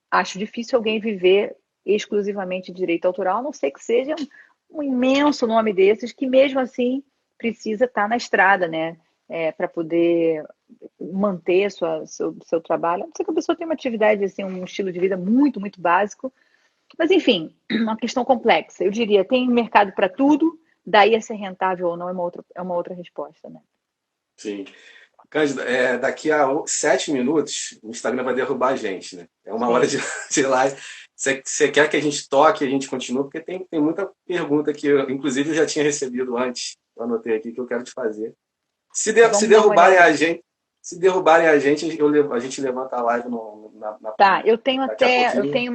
acho difícil alguém viver exclusivamente de direito autoral, a não ser que seja um imenso nome desses, que mesmo assim precisa estar na estrada, né? Para poder manter seu trabalho. A não ser que a pessoa tenha uma atividade, assim, um estilo de vida muito, muito básico. Mas, enfim, uma questão complexa. Eu diria, tem mercado para tudo, daí a ser rentável ou não é uma outra resposta, né? Sim. Cândida, daqui a 7 minutos o Instagram vai derrubar a gente, né? É uma hora Sim. de live. Você quer que a gente toque, a gente continue? Porque tem muita pergunta que eu, inclusive, eu já tinha recebido antes. Eu anotei aqui que eu quero te fazer. Se Vamos dar uma derrubarem a olhada. gente, se derrubarem a gente, a gente levanta a live Tá, daqui a pouquinho.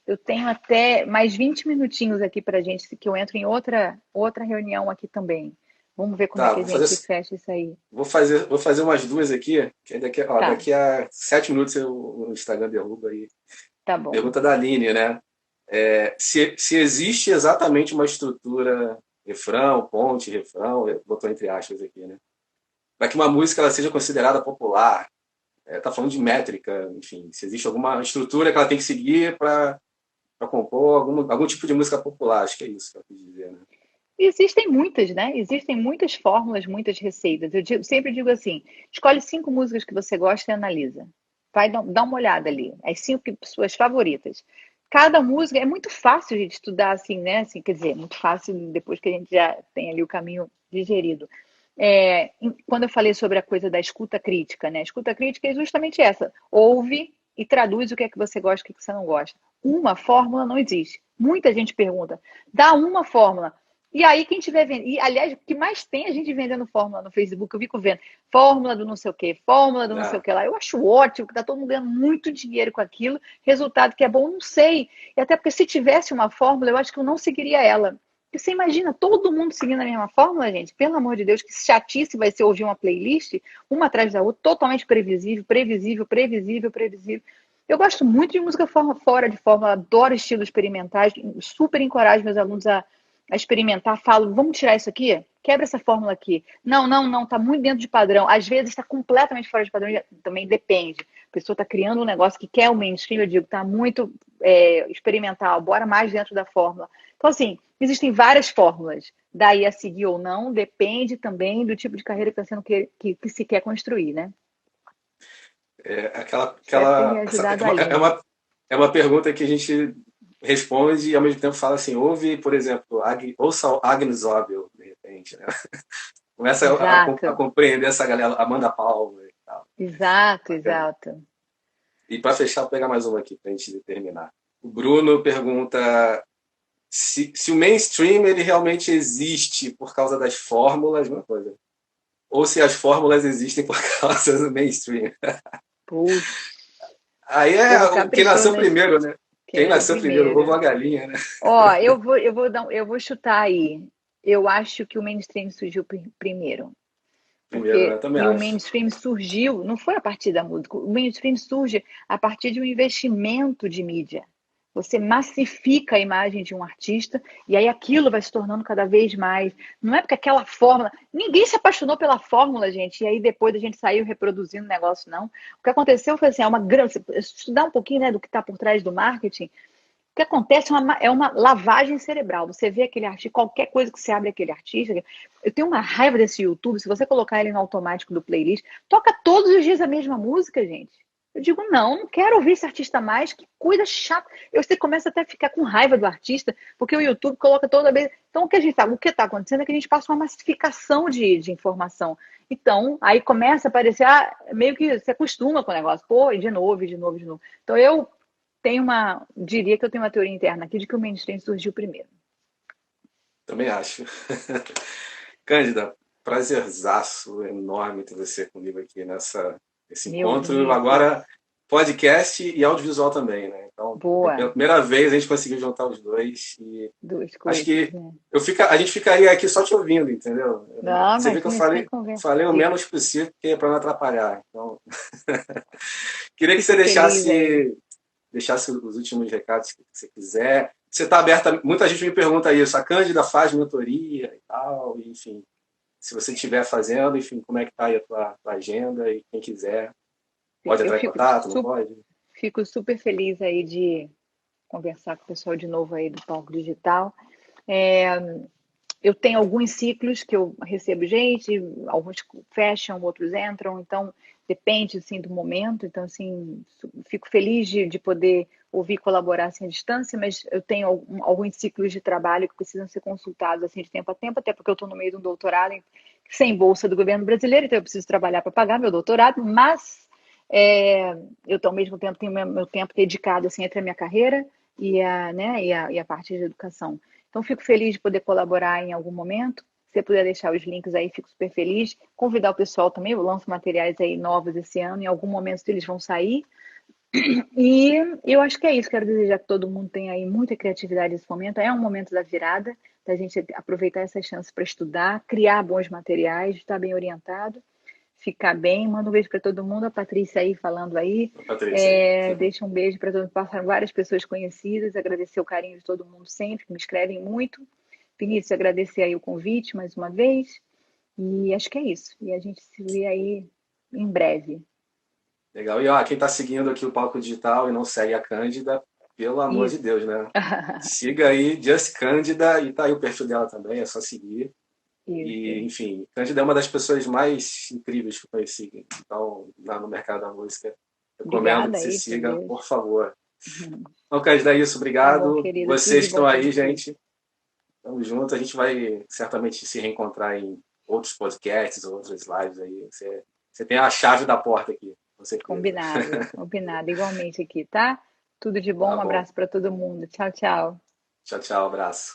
eu tenho até mais 20 minutinhos aqui pra gente, que eu entro em outra reunião aqui também. Vamos ver como é Tá, que a gente fecha isso aí. vou fazer umas duas aqui, que Tá, daqui a 7 minutos o Instagram derruba aí. tá bom. Pergunta da Aline, né? Se existe exatamente uma estrutura refrão, ponte, refrão, botou entre aspas aqui, né? para que uma música ela seja considerada popular. Tá falando de métrica, enfim, se existe alguma estrutura que ela tem que seguir para compor algum tipo de música popular, acho que é isso que eu quis dizer, né? Existem muitas, né? Existem muitas fórmulas, muitas receitas. Sempre digo assim: escolhe 5 músicas que você gosta e analisa. Vai dar uma olhada ali, as 5 suas favoritas. Cada música é muito fácil de estudar assim, né? Assim, quer dizer, muito fácil depois que a gente já tem ali o caminho digerido. Quando eu falei sobre a coisa da escuta crítica, né? A escuta crítica é justamente essa: ouve e traduz o que é que você gosta, o que é que você não gosta. Uma fórmula não existe. Muita gente pergunta, dá uma fórmula. E aí, quem tiver vendo, e aliás, o que mais tem a gente vendendo fórmula no Facebook, eu fico vendo fórmula do não sei o que, fórmula do não sei o Ah, que lá. Eu acho ótimo que tá todo mundo ganhando muito dinheiro com aquilo, resultado que é bom, não sei. E até porque se tivesse uma fórmula, eu acho que eu não seguiria ela. Porque você imagina todo mundo seguindo a mesma fórmula, gente? Pelo amor de Deus, que chatice vai ser ouvir uma playlist, uma atrás da outra, totalmente previsível, previsível, previsível, previsível. Eu gosto muito de música fora de fórmula, adoro estilos experimentais, super encorajo meus alunos a experimentar, falo, vamos tirar isso aqui? Quebra essa fórmula aqui. Não, não, não, tá muito dentro de padrão. Às vezes está completamente fora de padrão, também depende. A pessoa está criando um negócio que quer o mainstream, eu digo, tá muito experimental, bora mais dentro da fórmula. Então, assim, existem várias fórmulas. Daí a seguir ou não, depende também do tipo de carreira que está sendo que se quer construir, né? Espero ter me ajudado aí. é uma pergunta que a gente responde e ao mesmo tempo fala assim, ouve, por exemplo, ouça Agnes Obel, de repente, né? Começa a Exato, compreender essa galera, Amanda Palmer e tal. exato, Bacana. exato. E para fechar, vou pegar mais uma aqui para a gente terminar. O Bruno pergunta se o mainstream ele realmente existe por causa das fórmulas, uma coisa, ou se as fórmulas existem por causa do mainstream. Puxa, Aí povo quem caprichou nasceu nesse. primeiro, né? Quem Quem nasceu nasceu primeiro, o ovo ou a primeiro? galinha, né? Ó, eu vou chutar aí. Eu acho que o mainstream surgiu primeiro. Primeiro, né? Porque, Também e o acho. mainstream surgiu, não foi a partir da música, o mainstream surge a partir de um investimento de mídia. Você massifica a imagem de um artista e aí aquilo vai se tornando cada vez mais. Não é porque aquela fórmula. Ninguém se apaixonou pela fórmula, gente, e aí depois a gente saiu reproduzindo o negócio, não. O que aconteceu foi assim: é uma grande. Estudar um pouquinho, né, do que está por trás do marketing. O que acontece é uma lavagem cerebral. Você vê aquele artista, qualquer coisa que você abre aquele artista. Eu tenho uma raiva desse YouTube. Se você colocar ele no automático do playlist, toca todos os dias a mesma música, gente. Eu digo, não quero ouvir esse artista mais, que coisa chata. Você começa até a ficar com raiva do artista, porque o YouTube coloca toda vez. Então, o que está acontecendo é que a gente passa uma massificação de informação. Então, aí começa a aparecer, meio que se acostuma com o negócio. Pô, e de novo, de novo, de novo. Então, diria que eu tenho uma teoria interna aqui de que o mainstream surgiu primeiro. Também acho. Cândida, prazerzaço enorme ter você comigo aqui nesse Meu encontro. Vinícius, Agora, podcast e audiovisual também, né? Então, boa, pela primeira vez a gente conseguiu juntar os dois e duas acho coisas, que né? a gente ficaria aqui só te ouvindo, entendeu? Não, Você vê que eu imagina, isso nem conversa. falei o Diga, menos possível, porque é para não atrapalhar. Então, queria que você fico feliz aí. deixasse os últimos recados que você quiser. Você está aberta, muita gente me pergunta isso, a Cândida faz mentoria e tal, enfim. Se você estiver fazendo, enfim, como é que está aí a tua agenda e quem quiser pode Eu entrar em contato, não pode? fico super feliz aí de conversar com o pessoal de novo aí do Palco Digital. É, eu tenho alguns ciclos que eu recebo gente, alguns fecham, outros entram, então depende assim do momento. Então assim, fico feliz de poder ouvir e colaborar assim à distância, mas eu tenho alguns ciclos de trabalho que precisam ser consultados assim de tempo a tempo, até porque eu estou no meio de um doutorado sem bolsa do governo brasileiro, então eu preciso trabalhar para pagar meu doutorado, mas eu ao mesmo tempo tenho meu tempo dedicado assim entre a minha carreira e a parte de educação. Então, fico feliz de poder colaborar em algum momento. Se você puder deixar os links aí, fico super feliz. Convidar o pessoal também, eu lanço materiais aí novos esse ano, em algum momento eles vão sair. E eu acho que é isso. Quero desejar que todo mundo tenha aí muita criatividade nesse momento. É um momento da virada, da gente aproveitar essa chance para estudar, criar bons materiais, estar bem orientado, ficar bem. Manda um beijo para todo mundo. A Patrícia aí falando aí. Patrícia aí. Deixa um beijo para todo mundo. Passaram várias pessoas conhecidas. Agradecer o carinho de todo mundo sempre, que me escrevem muito. Vinícius, agradecer aí o convite mais uma vez. E acho que é isso. E a gente se vê aí em breve. Legal. E ó, quem está seguindo aqui o Palco Digital e não segue a Cândida, pelo amor de Isso. Deus, né? Siga aí Just Cândida e tá aí o perfil dela também, é só seguir. E, Isso. enfim, Cândida é uma das pessoas mais incríveis que eu conheci, então, lá no mercado da música. Recomendo Obrigada que você aí por siga, Deus. por favor. Uhum. Então, Cândida, é isso. Tá bom, Obrigado. querido. Tudo Vocês de que bom estão para aí, você. gente. Tamo junto. A gente vai certamente se reencontrar em outros podcasts, outras lives aí. Você tem a chave da porta aqui, com certeza. Combinado, combinado. Igualmente aqui, tá? Tudo de bom. Tá Um bom. abraço para todo mundo. Tchau, tchau. Tchau, tchau. Abraço.